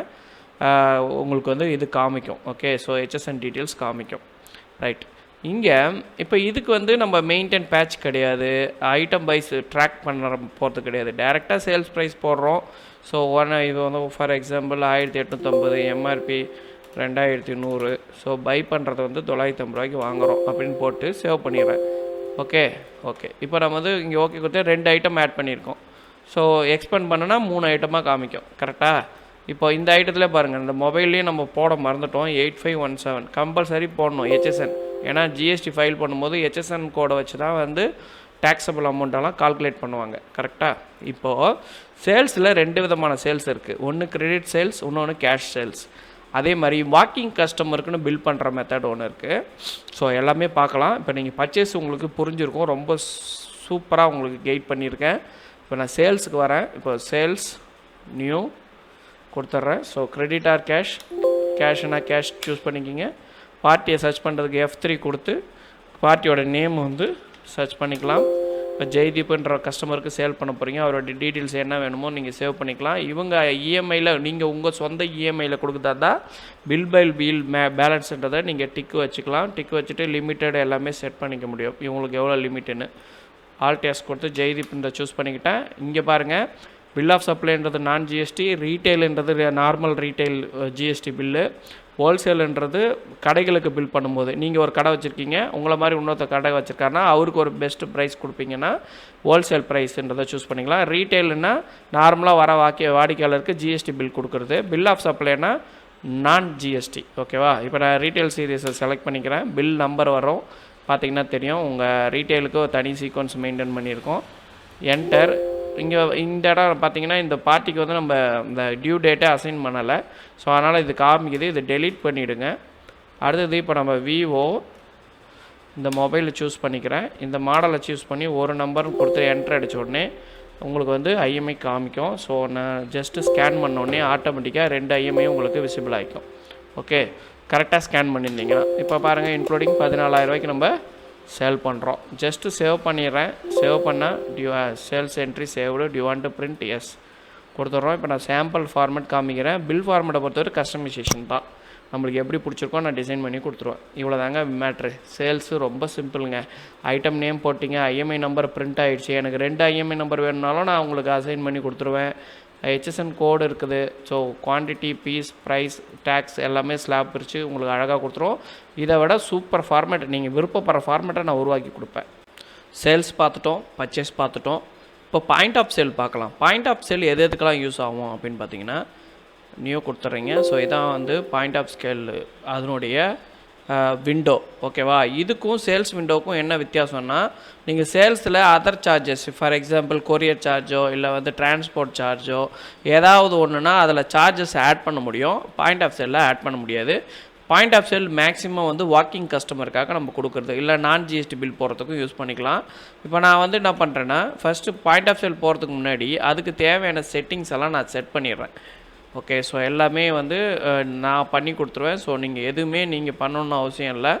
Speaker 1: உங்களுக்கு வந்து இது காமிக்கும். ஓகே, ஸோ HSN டீட்டெயில்ஸ் காமிக்கும். ரைட், இங்கே இப்போ இதுக்கு வந்து நம்ம மெயின்டைன் பேட்ச் கிடையாது, ஐட்டம் வைஸ் ட்ராக் பண்ண போகிறது கிடையாது, டைரெக்டாக சேல்ஸ் ப்ரைஸ் போடுறோம். ஸோ இது வந்து for example 1850, MRP 2100. So buy பண்ணுறது வந்து 950 ரூபாய்க்கு வாங்குகிறோம் அப்படின்னு போட்டு சேவ் பண்ணிடுறேன். ஓகே இப்போ நம்ம வந்து இங்கே ஓகே கொடுத்து 2 ஐட்டம் ஆட் பண்ணியிருக்கோம். ஸோ எக்ஸ்பெண்ட் பண்ணனா 3 ஐட்டமாக காமிக்கும். கரெக்டாக? இப்போ இந்த ஐட்டத்தில் பாருங்கள், இந்த மொபைல்லேயே நம்ம போட மறந்துட்டோம். 8517 கம்பல்சரி போடணும் ஹெச்எஸ்என். ஏன்னா ஜிஎஸ்டி ஃபைல் பண்ணும்போது ஹெச்எஸ்என் கோடை வச்சு தான் வந்து டேக்ஸபிள் அமௌண்ட்டெல்லாம் கால்குலேட் பண்ணுவாங்க. கரெக்டாக? இப்போது சேல்ஸில் 2 விதமான சேல்ஸ் இருக்குது. ஒன்று கிரெடிட் சேல்ஸ், இன்னொன்று கேஷ் சேல்ஸ். அதே மாதிரி வாக்கிங் கஸ்டமருக்குன்னு பில் பண்ணுற மெத்தட் ஒன்று இருக்குது. ஸோ எல்லாமே பார்க்கலாம். இப்போ நீங்கள் பர்ச்சேஸ் உங்களுக்கு புரிஞ்சிருக்கும், ரொம்ப சூப்பராக உங்களுக்கு கைட் பண்ணியிருக்கேன். இப்போ நான் சேல்ஸுக்கு வரேன். இப்போ சேல்ஸ் நியூ கொடுத்துட்றேன். ஸோ கிரெடிட் ஆர் கேஷ்னா கேஷ் சூஸ் பண்ணிக்கிங்க. பார்ட்டியை சர்ச் பண்ணுறதுக்கு F3 கொடுத்து பார்ட்டியோட நேம் வந்து சர்ச் பண்ணிக்கலாம். இப்போ ஜெய்தீப்ன்ற கஸ்டமருக்கு சேல் பண்ண போகிறீங்க, அவரோட டீட்டெயில்ஸ் என்ன வேணுமோ நீங்கள் சேவ் பண்ணிக்கலாம். இவங்க இஎம்ஐயில் நீங்கள் உங்கள் சொந்த இஎம்ஐயில் கொடுக்குறதா தான் பில் பேலன்ஸுன்றதை நீங்கள் டிக்கு வச்சுக்கலாம். டிக்கு வச்சுட்டு லிமிட்டட் எல்லாமே செட் பண்ணிக்க முடியும். இவங்களுக்கு எவ்வளோ லிமிட்டுன்னு ஆல்டேஸ் கொடுத்து ஜெய்தீப்ன்ற சூஸ் பண்ணிக்கிட்டேன். இங்கே பாருங்கள், பில் ஆஃப் சப்ளைன்றது நான் ஜிஎஸ்டி, ரீட்டெயில்ன்றது நார்மல் ரீட்டெயில் ஜிஎஸ்டி பில்லு, ஹோல்சேலுன்றது கடைகளுக்கு பில் பண்ணும்போது நீங்கள் ஒரு கடை வச்சுருக்கீங்க, உங்களை மாதிரி இன்னொருத்த கடை வச்சுருக்காருன்னா அவருக்கு ஒரு பெஸ்ட்டு ப்ரைஸ் கொடுப்பீங்கன்னா ஹோல்சேல் ப்ரைஸுன்றதை சூஸ் பண்ணிக்கலாம். ரீட்டெயில்னா நார்மலாக வர வாடிக்கையாளருக்கு ஜிஎஸ்டி பில் கொடுக்குறது. பில் ஆஃப் சப்ளைனா நான் ஜிஎஸ்டி. ஓகேவா? இப்போ நான் ரீட்டெயில் சீரீஸை செலக்ட் பண்ணிக்கிறேன். பில் நம்பர் வரும், பார்த்திங்கன்னா தெரியும். உங்கள் ரீட்டெயிலுக்கு ஒரு தனி சீக்வன்ஸ் மெயின்டைன் பண்ணியிருக்கோம். என்டர். இங்கே இந்த இடம் பார்த்திங்கன்னா இந்த பார்ட்டிக்கு வந்து நம்ம இந்த டியூ டேட்டை அசைன் பண்ணலை. ஸோ அதனால் இது காமிக்குது, இதை டெலீட் பண்ணிவிடுங்க. அடுத்தது இப்போ நம்ம விவோ இந்த மொபைலை சூஸ் பண்ணிக்கிறேன். இந்த மாடலை சூஸ் பண்ணி ஒரு நம்பர் கொடுத்து என்ட்ரு அடித்த உடனே உங்களுக்கு வந்து ஐஎம்ஐ காமிக்கும். ஸோ நான் ஜஸ்ட்டு ஸ்கேன் பண்ணோடனே ஆட்டோமேட்டிக்காக 2 ஐஎம்ஐயும் உங்களுக்கு விசிபிள் ஆகிக்கும். ஓகே, கரெக்டாக ஸ்கேன் பண்ணியிருந்தீங்கன்னா இப்போ பாருங்கள், இன்க்ளூடிங் 14,000 ரூபாய்க்கு நம்ம சேல் பண்ணுறோம். ஜஸ்ட்டு சேவ் பண்ணிடுறேன். சேவ் பண்ணால் sales entry saved, do you want to print yes கொடுத்துட்றோம். இப்போ நான் சாம்பிள் ஃபார்மேட் காமிக்கிறேன். பில் ஃபார்மேட்டை பொறுத்தவரை கஸ்டமைசேஷன் தான், நம்மளுக்கு எப்படி பிடிச்சிருக்கோ நான் டிசைன் பண்ணி கொடுத்துருவேன். இவ்வளோ தாங்க மேட்ரு. சேல்ஸு ரொம்ப சிம்பிளுங்க. ஐட்டம் நேம் போட்டிங்க, ஐஎம்ஐ நம்பர் பிரிண்ட் ஆகிடுச்சு. எனக்கு 2 ஐஎம்ஐ நம்பர் வேணுனாலும் நான் உங்களுக்கு அசைன் பண்ணி கொடுத்துருவேன். ஹெச்எஸ்என் கோடு இருக்குது. So quantity, piece, price, tax எல்லாமே ஸ்லாப் பிரித்து உங்களுக்கு அழகாக கொடுத்துருவோம். இதை விட சூப்பர் ஃபார்மேட், நீங்கள் விருப்பப்படுற ஃபார்மேட்டை நான் உருவாக்கி கொடுப்பேன். சேல்ஸ் பார்த்துட்டோம், பர்ச்சேஸ் பார்த்துட்டோம். இப்போ பாயிண்ட் ஆஃப் சேல் பார்க்கலாம். பாயிண்ட் ஆஃப் சேல் எதுக்கெல்லாம் யூஸ் ஆகும் அப்படின்னு பார்த்தீங்கன்னா நியூ கொடுத்துட்றீங்க. ஸோ இதான் வந்து பாயிண்ட் ஆஃப் ஸ்கேல் அதனுடைய விண்டோ. ஓகேவா? இதுக்கும் சேல்ஸ் விண்டோவுக்கும் என்ன வித்தியாசம்னா, நீங்கள் சேல்ஸில் other charges, for example courier சார்ஜோ இல்லை வந்து டிரான்ஸ்போர்ட் சார்ஜோ ஏதாவது ஒன்றுனா அதில் சார்ஜஸ் ஆட் பண்ண முடியும். பாயிண்ட் ஆஃப் சேலில் ஆட் பண்ண முடியாது. பாயிண்ட் ஆஃப் சேல் மேக்ஸிமம் வந்து வாக்கிங் கஸ்டமருக்காக நம்ம கொடுக்குறது, இல்லை நான் ஜிஎஸ்டி பில் போகிறதுக்கும் யூஸ் பண்ணிக்கலாம். இப்போ நான் வந்து என்ன பண்ணுறேன்னா, ஃபஸ்ட்டு பாயிண்ட் ஆஃப் சேல் போகிறதுக்கு முன்னாடி அதுக்கு தேவையான செட்டிங்ஸ் எல்லாம் நான் செட் பண்ணிடுறேன். ஓகே, ஸோ எல்லாமே வந்து நான் பண்ணி கொடுத்துருவேன். ஸோ நீங்கள் எதுவுமே நீங்கள் பண்ணணுன்னு அவசியம் இல்லை,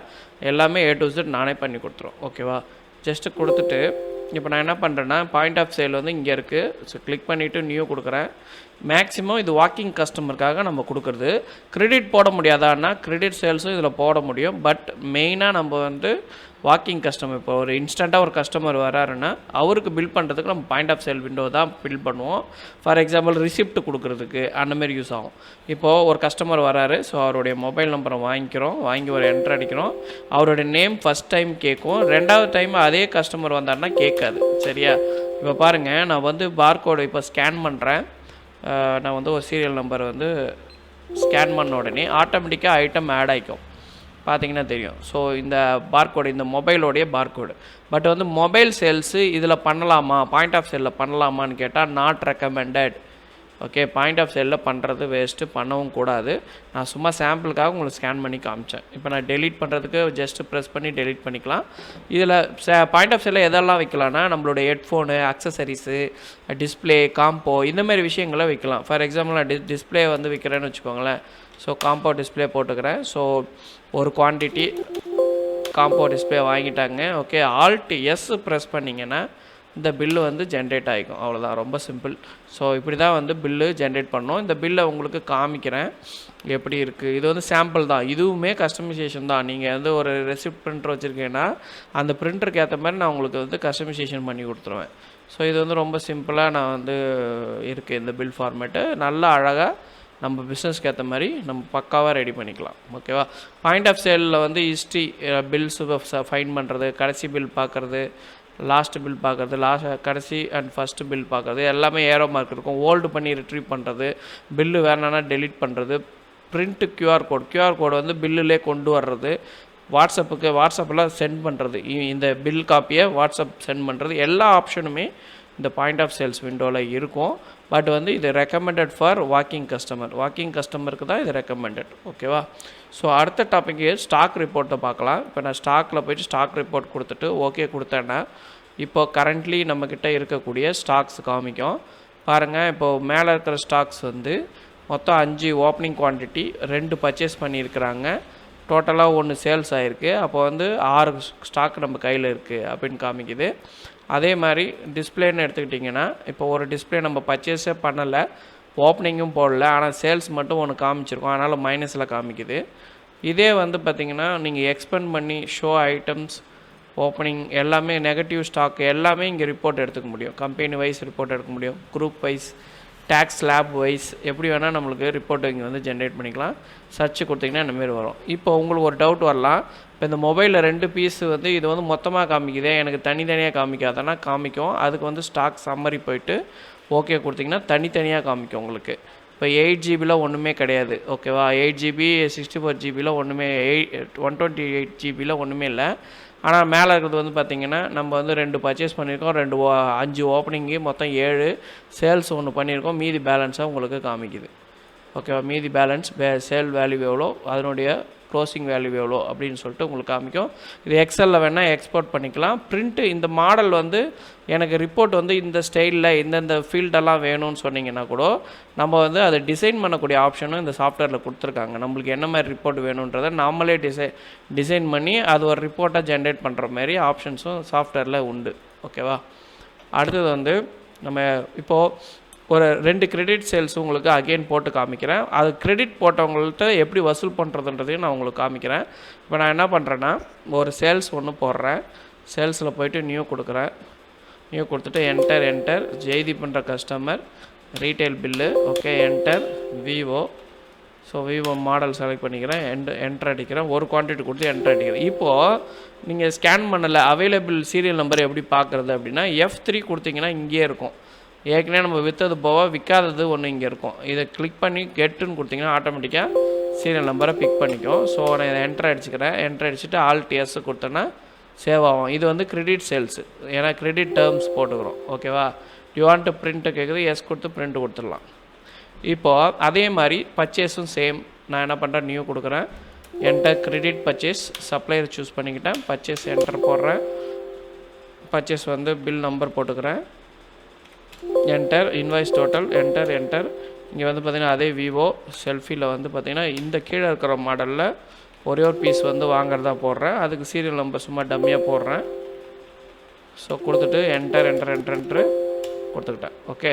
Speaker 1: எல்லாமே A to Z நானே பண்ணி கொடுத்துருவேன். ஓகேவா? ஜஸ்ட்டு கொடுத்துட்டு இப்போ நான் என்ன பண்ணுறேன்னா, பாயிண்ட் ஆஃப் சேல் வந்து இங்கே இருக்குது. ஸோ கிளிக் பண்ணிவிட்டு நியூ கொடுக்குறேன். மேக்ஸிமம் இது வாக்கிங் கஸ்டமருக்காக நம்ம கொடுக்குறது. கிரெடிட் போட முடியாதான்னா கிரெடிட் சேல்ஸும் இதில் போட முடியும். பட் மெயினாக நம்ம வந்து வாக்கிங் கஸ்டமர், இப்போ ஒரு இன்ஸ்டண்ட்டாக ஒரு கஸ்டமர் வராருன்னா அவருக்கு பில் பண்ணுறதுக்கு நம்ம பாயிண்ட் ஆஃப் சேல் விண்டோ தான் பில் பண்ணுவோம். ஃபார் எக்ஸாம்பிள் ரிசிப்ட் கொடுக்குறதுக்கு அந்தமாரி யூஸ் ஆகும். இப்போது ஒரு கஸ்டமர் வராரு. ஸோ அவருடைய மொபைல் நம்பரை வாங்கி ஒரு என்ட்ரு அடிக்கிறோம். அவருடைய நேம் ஃபஸ்ட் டைம் கேட்கும், 2வது டைம் அதே கஸ்டமர் வந்தாருன்னா கேட்காது. சரியா? இப்போ பாருங்கள், நான் வந்து பார்கோடு இப்போ ஸ்கேன் பண்ணுறேன். நான் வந்து ஒரு சீரியல் நம்பர் வந்து ஸ்கேன் பண்ண உடனே ஆட்டோமேட்டிக்காக ஐட்டம் ஆட் ஆகிக்கும், பார்த்தீங்கன்னா தெரியும். ஸோ இந்த பார்கோடு, இந்த மொபைலோடைய பார்கோடு. பட் வந்து மொபைல் சேல்ஸு இதில் பண்ணலாமா, பாயிண்ட் ஆஃப் சேலில் பண்ணலாமான்னு கேட்டால் not recommended. Okay, point of சேலில் பண்ணுறது வேஸ்ட்டு, பண்ணவும் கூடாது. நான் சும்மா சாம்பிளுக்காக உங்களுக்கு ஸ்கேன் பண்ணி காமிச்சேன். இப்போ நான் டெலீட் பண்ணுறதுக்கு ஜஸ்ட்டு ப்ரெஸ் பண்ணி டெலீட் பண்ணிக்கலாம். இதில் பாயிண்ட் ஆஃப் சேலில் எதெல்லாம் வைக்கலாம்னா, நம்மளோட ஹெட்ஃபோனு, அக்சசரிஸு, டிஸ்பிளே, காம்போ, இந்தமாரி விஷயங்களை வைக்கலாம். ஃபார் எக்ஸாம்பிள் நான் டிஸ்பிளே வந்து விற்கிறேன்னு வச்சுக்கோங்களேன். ஸோ காம்போ டிஸ்பிளே போட்டுக்கிறேன். ஸோ ஒரு குவான்டிட்டி காம்போ டிஸ்பிளே வாங்கிட்டாங்க. ஓகே, ஆல்ட் எஸ் ப்ரெஸ் பண்ணிங்கன்னா இந்த பில்லு வந்து ஜென்ரேட் ஆகிக்கும். அவ்வளோதான், ரொம்ப சிம்பிள். ஸோ இப்படி தான் வந்து பில்லு ஜென்ரேட் பண்ணணும். இந்த பில்லை உங்களுக்கு காமிக்கிறேன் எப்படி இருக்குது. இது வந்து சாம்பிள் தான், இதுவுமே கஸ்டமைசேஷன் தான். நீங்கள் வந்து ஒரு ரெசிப்ட் பிரிண்டர் வச்சுருக்கீங்கன்னா அந்த பிரிண்டருக்கு ஏற்ற மாதிரி நான் உங்களுக்கு வந்து கஸ்டமைசேஷன் பண்ணி கொடுத்துருவேன். ஸோ இது வந்து ரொம்ப சிம்பிளாக நான் வந்து இருக்குது இந்த பில் ஃபார்மேட்டு. நல்லா அழகாக நம்ம பிஸ்னஸ்க்கு ஏற்ற மாதிரி நம்ம பக்காவாக ரெடி பண்ணிக்கலாம். ஓகேவா? பாயிண்ட் ஆஃப் சேலில் வந்து ஹிஸ்ட்ரி, பில்ஸ் ஃபைன் பண்ணுறது, கடைசி பில் பார்க்குறது, லாஸ்ட் பில் பார்க்குறது, கடைசி அண்ட் ஃபஸ்ட்டு பில் பார்க்குறது, எல்லாமே ஏரோ மார்க் இருக்கும். ஓல்டு பண்ணி ரிட்ரீவ் பண்ணுறது, பில்லு வேணான்னா டெலிட் பண்ணுறது, பிரிண்ட்டு கியூஆர் கோடு வந்து பில்லுலே கொண்டு வர்றது, வாட்ஸ்அப்பில் சென்ட் பண்ணுறது, இந்த பில் காப்பியை வாட்ஸ்அப் சென்ட் பண்ணுறது, எல்லா ஆப்ஷனுமே இந்த பாயிண்ட் ஆஃப் சேல்ஸ் விண்டோவில் இருக்கும். பட் வந்து இது ரெக்கமெண்டட் ஃபார் வாக்கிங் கஸ்டமருக்கு தான் இது ரெக்கமெண்டட். ஓகேவா? ஸோ அடுத்த டாபிக் ஸ்டாக் ரிப்போர்ட்டை பார்க்கலாம். இப்போ நான் ஸ்டாக்கில் போய்ட்டு ஸ்டாக் ரிப்போர்ட் கொடுத்துட்டு ஓகே கொடுத்தேன்னா இப்போ கரண்ட்லி நம்மக்கிட்ட இருக்கக்கூடிய ஸ்டாக்ஸ் காமிக்கும் பாருங்கள். இப்போது மேலே இருக்கிற ஸ்டாக்ஸ் வந்து மொத்தம் 5 ஓப்பனிங் குவான்டிட்டி, 2 பர்ச்சேஸ் பண்ணியிருக்கிறாங்க, டோட்டலாக 1 சேல்ஸ் ஆகிருக்கு. அப்போ வந்து 6 ஸ்டாக் நம்ம கையில் இருக்குது அப்படின்னு காமிக்குது. அதே மாதிரி டிஸ்பிளேன்னு எடுத்துக்கிட்டிங்கன்னா இப்போ ஒரு டிஸ்பிளே நம்ம பர்ச்சேஸே பண்ணலை, ஓப்பனிங்கும் போடல, ஆனால் சேல்ஸ் மட்டும் ஒன்று காமிச்சிருக்கோம், அதனால் மைனஸில் காமிக்குது. இதே வந்து பார்த்திங்கன்னா நீங்கள் எக்ஸ்பெண்ட் பண்ணி ஷோ ஐட்டம்ஸ், ஓப்பனிங் எல்லாமே நெகட்டிவ் ஸ்டாக் எல்லாமே இங்கே ரிப்போர்ட் எடுத்துக்க முடியும். கம்பெனி வைஸ் ரிப்போர்ட் எடுக்க முடியும், group wise, tax slab wise, எப்படி வேணால் நம்மளுக்கு ரிப்போர்ட் இங்கே வந்து ஜென்ரேட் பண்ணிக்கலாம். சர்ச் கொடுத்திங்கன்னா இந்தமாரி வரும். இப்போ உங்களுக்கு ஒரு டவுட் வரலாம், இப்போ இந்த மொபைலில் 2 பீஸ் வந்து இது வந்து மொத்தமாக காமிக்குதே, எனக்கு தனித்தனியாக காமிக்காதனா காமிக்கும். அதுக்கு வந்து ஸ்டாக் சம்மரி போய்ட்டு ஓகே கொடுத்திங்கன்னா தனித்தனியாக காமிக்கும் உங்களுக்கு. இப்போ 8 ஜிபியில் ஒன்றுமே கிடையாது. ஓகேவா? 8 ஜிபி 64 ஜிபியில் ஒன்றுமே, 128 ஜிபியில் ஒன்றுமே இல்லை. ஆனால் மேலே இருக்கிறது வந்து பார்த்திங்கன்னா நம்ம வந்து 2 பர்ச்சேஸ் பண்ணியிருக்கோம், 5 ஓப்பனிங்கு, மொத்தம் 7 சேல்ஸ் ஒன்று பண்ணியிருக்கோம், மீதி பேலன்ஸாக உங்களுக்கு காமிக்குது. ஓகேவா? மீதி பேலன்ஸ் சேல் வேல்யூ எவ்வளோ, அதனுடைய க்ளோசிங் வேல்யூ எவ்வளோ அப்படின்னு சொல்லிட்டு உங்களுக்கு காமிக்கும். இது எக்ஸலில் வேணால் எக்ஸ்போர்ட் பண்ணிக்கலாம். பிரிண்ட்டு இந்த மாடல் வந்து எனக்கு ரிப்போர்ட் வந்து இந்த ஸ்டைலில் இந்தந்த ஃபீல்டெல்லாம் வேணும்னு சொன்னிங்கன்னா கூட நம்ம வந்து அதை டிசைன் பண்ணக்கூடிய ஆப்ஷனும் இந்த சாஃப்ட்வேரில் கொடுத்துருக்காங்க. நம்மளுக்கு என்ன மாதிரி ரிப்போர்ட் வேணுன்றதை நாமளே டிசைன் பண்ணி அது ஒரு ரிப்போர்ட்டாக ஜென்ரேட் பண்ணுற மாதிரி ஆப்ஷன்ஸும் சாஃப்ட்வேரில் உண்டு. ஓகேவா? அடுத்தது வந்து நம்ம இப்போது ஒரு 2 கிரெடிட் சேல்ஸ் உங்களுக்கு அகெயின் போட்டு காமிக்கிறேன். அது கிரெடிட் போட்டவங்கள்ட்ட எப்படி வசூல் பண்ணுறதுன்றதையும் நான் உங்களுக்கு காமிக்கிறேன். இப்போ நான் என்ன பண்ணுறேன்னா ஒரு சேல்ஸ் ஒன்று போடுறேன், சேல்ஸில் போய்ட்டு நியூ கொடுக்குறேன். நியூ கொடுத்துட்டு என்டர் ஜெய்தீப்ன்ற customer, retail bill, okay enter, Vivo. So Vivo model select பண்ணிக்கிறேன், என்டர் அடிக்கிறேன், ஒரு குவான்டிட்டி கொடுத்து என்டர் அடிக்கிறேன். இப்போது நீங்கள் ஸ்கேன் பண்ணலை அவைலபிள் சீரியல் நம்பர் எப்படி பார்க்குறது அப்படின்னா F3 கொடுத்தீங்கன்னா இங்கேயே இருக்கும். ஏற்கனவே நம்ம விற்றது போக விற்காதது ஒன்று இங்கே இருக்கும். இதை கிளிக் பண்ணி கெட்டுன்னு கொடுத்திங்கன்னா ஆட்டோமேட்டிக்காக சீரியல் நம்பரை பிக் பண்ணிக்கும். ஸோ நான் இதை என்டர் அடிச்சுக்கிறேன். என்டர் அடிச்சுட்டு ஆல்ட் எஸ் கொடுத்தேன்னா சேவ் ஆகும். இது வந்து கிரெடிட் சேல்ஸு, ஏன்னா கிரெடிட் டேர்ம்ஸ் போட்டுக்கிறோம். ஓகேவா? யூ வாண்ட் டு பிரிண்ட்டு கேட்குது, எஸ் கொடுத்து பிரிண்ட் கொடுத்துடலாம். இப்போது அதே மாதிரி பர்ச்சேஸும் சேம். நான் என்ன பண்ணுறேன், நியூ கொடுக்குறேன், enter credit purchase, supplier choose பண்ணிக்கிட்டேன், பர்ச்சேஸ் என்டர் போடுறேன், பர்ச்சேஸ் வந்து பில் நம்பர் போட்டுக்கிறேன், என்டர், இன்வாய்ஸ் டோட்டல், என்டர். இங்கே வந்து பார்த்திங்கன்னா அதே விவோ செல்ஃபியில் வந்து பார்த்திங்கன்னா இந்த கீழே இருக்கிற மாடலில் ஒரே ஒரு பீஸ் வந்து வாங்குறதா போடுறேன். அதுக்கு சீரியல் நம்பர் சும்மா டம்மியாக போடுறேன். ஸோ கொடுத்துட்டு என்டர் கொடுத்துக்கிட்டேன். ஓகே,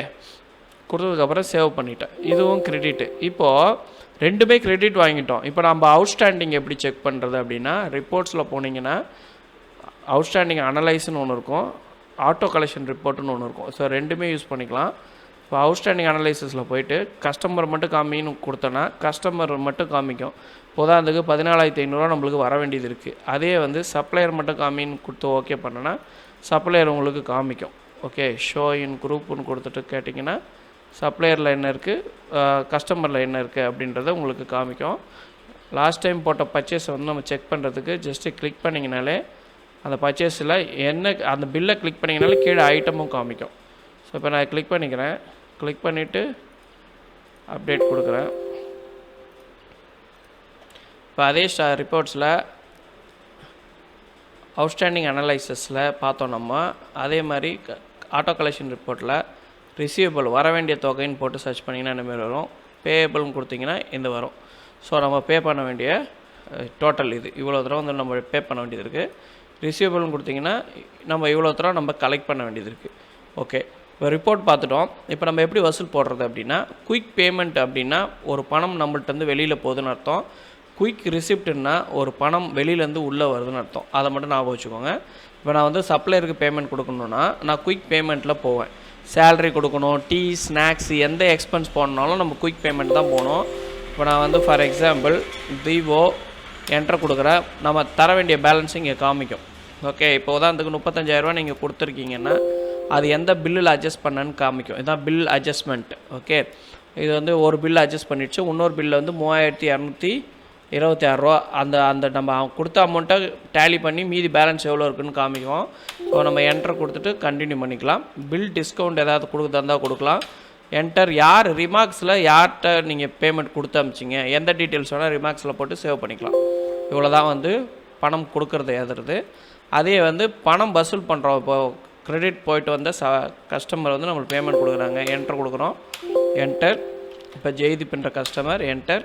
Speaker 1: கொடுத்ததுக்கப்புறம் சேவ் பண்ணிட்டேன். இதுவும் கிரெடிட்டு. இப்போது 2மே கிரெடிட் வாங்கிட்டோம். இப்போ நம்ம அவுட்ஸ்டாண்டிங் எப்படி செக் பண்ணுறது அப்படின்னா ரிப்போர்ட்ஸில் போனீங்கன்னா அவுட்ஸ்டாண்டிங் அனலைஸ்னு ஒன்று இருக்கும், ஆட்டோ கலெக்ஷன் ரிப்போர்ட்டுன்னு ஒன்று இருக்கும். ஸோ 2மே யூஸ் பண்ணிக்கலாம். இப்போ அவுட்ஸ்டாண்டிங் அனலைசிஸில் போய்ட்டு கஸ்டமர் மட்டும் காமின்னு கொடுத்தோன்னா கஸ்டமர் மட்டும் காமிக்கும். உதாரணத்துக்கு 14,500 நம்மளுக்கு வர வேண்டியது இருக்குது. அதே வந்து சப்ளையர் மட்டும் காமின்னு கொடுத்து ஓகே பண்ணோன்னா சப்ளையர் உங்களுக்கு காமிக்கும். ஓகே, ஷோ இன் குரூப்புன்னு கொடுத்துட்டு கேட்டிங்கன்னா சப்ளையரில் என்ன இருக்குது, கஸ்டமரில் என்ன இருக்குது அப்படின்றத உங்களுக்கு காமிக்கும். லாஸ்ட் டைம் போட்ட பர்ச்சேஸை வந்து நம்ம செக் பண்ணுறதுக்கு ஜஸ்ட்டு கிளிக் பண்ணிங்கனாலே அந்த பர்ச்சேஸில் என்ன அந்த பில்லை கிளிக் பண்ணிங்கனாலே கீழே ஐட்டமும் காமிக்கும். ஸோ இப்போ நான் கிளிக் பண்ணிக்கிறேன். கிளிக் பண்ணிவிட்டு அப்டேட் கொடுக்குறேன். இப்போ அதே ரிப்போர்ட்ஸில் அவுட்ஸ்டாண்டிங் அனலைசஸில் பார்த்தோம் நம்ம. அதே மாதிரி ஆட்டோ கலெக்ஷன் ரிப்போர்ட்டில் ரிசீவபிள் வர வேண்டிய தொகைன்னு போட்டு சர்ச் பண்ணிங்கன்னா இந்தமாரி வரும். பேயபிள்னு கொடுத்திங்கன்னா இந்த வரும். ஸோ நம்ம பே பண்ண வேண்டிய டோட்டல் இது இவ்வளோ தூரம் வந்து நம்ம பே பண்ண வேண்டியது இருக்குது. ரிசீவபிள்னு கொடுத்தீங்கன்னா நம்ம இவ்வளோ தூரம் நம்ம கலெக்ட் பண்ண வேண்டியது இருக்குது. ஓகே, இப்போ ரிப்போர்ட் பார்த்துட்டோம். இப்போ நம்ம எப்படி வசூல் போடுறது அப்படின்னா, குயிக் பேமெண்ட் அப்படின்னா ஒரு பணம் நம்மள்ட்டேருந்து வெளியில் போகுதுன்னு அர்த்தம். குயிக் ரிசிப்ட்னா ஒரு பணம் வெளியிலேருந்து உள்ளே வருதுன்னு அர்த்தம். அதை மட்டும் ஞாபகம் வச்சுக்கோங்க. இப்போ நான் வந்து சப்ளையருக்கு பேமெண்ட் கொடுக்கணுன்னா நான் குயிக் பேமெண்ட்டில் போவேன். சேலரி கொடுக்கணும், டீ, ஸ்நாக்ஸ், எந்த எக்ஸ்பென்ஸ் போடணுனாலும் நம்ம குயிக் பேமெண்ட் தான் போகணும். இப்போ நான் வந்து ஃபார் எக்ஸாம்பிள் விவோ என்டர் கொடுக்குறேன். நம்ம தர வேண்டிய பேலன்ஸ் இங்கே காமிக்கும். ஓகே, இப்போ உதாரணத்துக்கு 35,000 நீங்கள் கொடுத்துருக்கீங்கன்னா அது எந்த பில்லில் அட்ஜஸ்ட் பண்ணன்னு காமிக்கும். இதுதான் பில் அட்ஜஸ்ட்மெண்ட். ஓகே, இது வந்து ஒரு பில் அட்ஜஸ்ட் பண்ணிடுச்சு. இன்னொரு பில்லில் வந்து 3226 ரூபா அந்த நம்ம கொடுத்த அமௌண்ட்டை டேலி பண்ணி மீதி பேலன்ஸ் எவ்வளோ இருக்குன்னு காமிக்கும். ஸோ நம்ம என்டர் கொடுத்துட்டு கண்டினியூ பண்ணிக்கலாம். பில் டிஸ்கவுண்ட் ஏதாவது கொடுக்குறதா இருந்தால் கொடுக்கலாம். என்டர் யார் ரிமார்க்ஸில் யார்கிட்ட நீங்கள் பேமெண்ட் கொடுத்து அமிச்சிங்க, எந்த டீட்டெயில்ஸ் வேணால் ரிமார்க்ஸில் போட்டு சேவ் பண்ணிக்கலாம். இவ்வளோ தான் வந்து பணம் கொடுக்குறது எழுதுறது. அதே வந்து பணம் வசூல் பண்ணுறோம். இப்போது கிரெடிட் போயிட்டு வந்த கஸ்டமர் வந்து நம்மளுக்கு பேமெண்ட் கொடுக்குறாங்க. என்டர் கொடுக்குறோம். என்டர். இப்போ ஜெய்தீப்ன்ற கஸ்டமர் என்டர்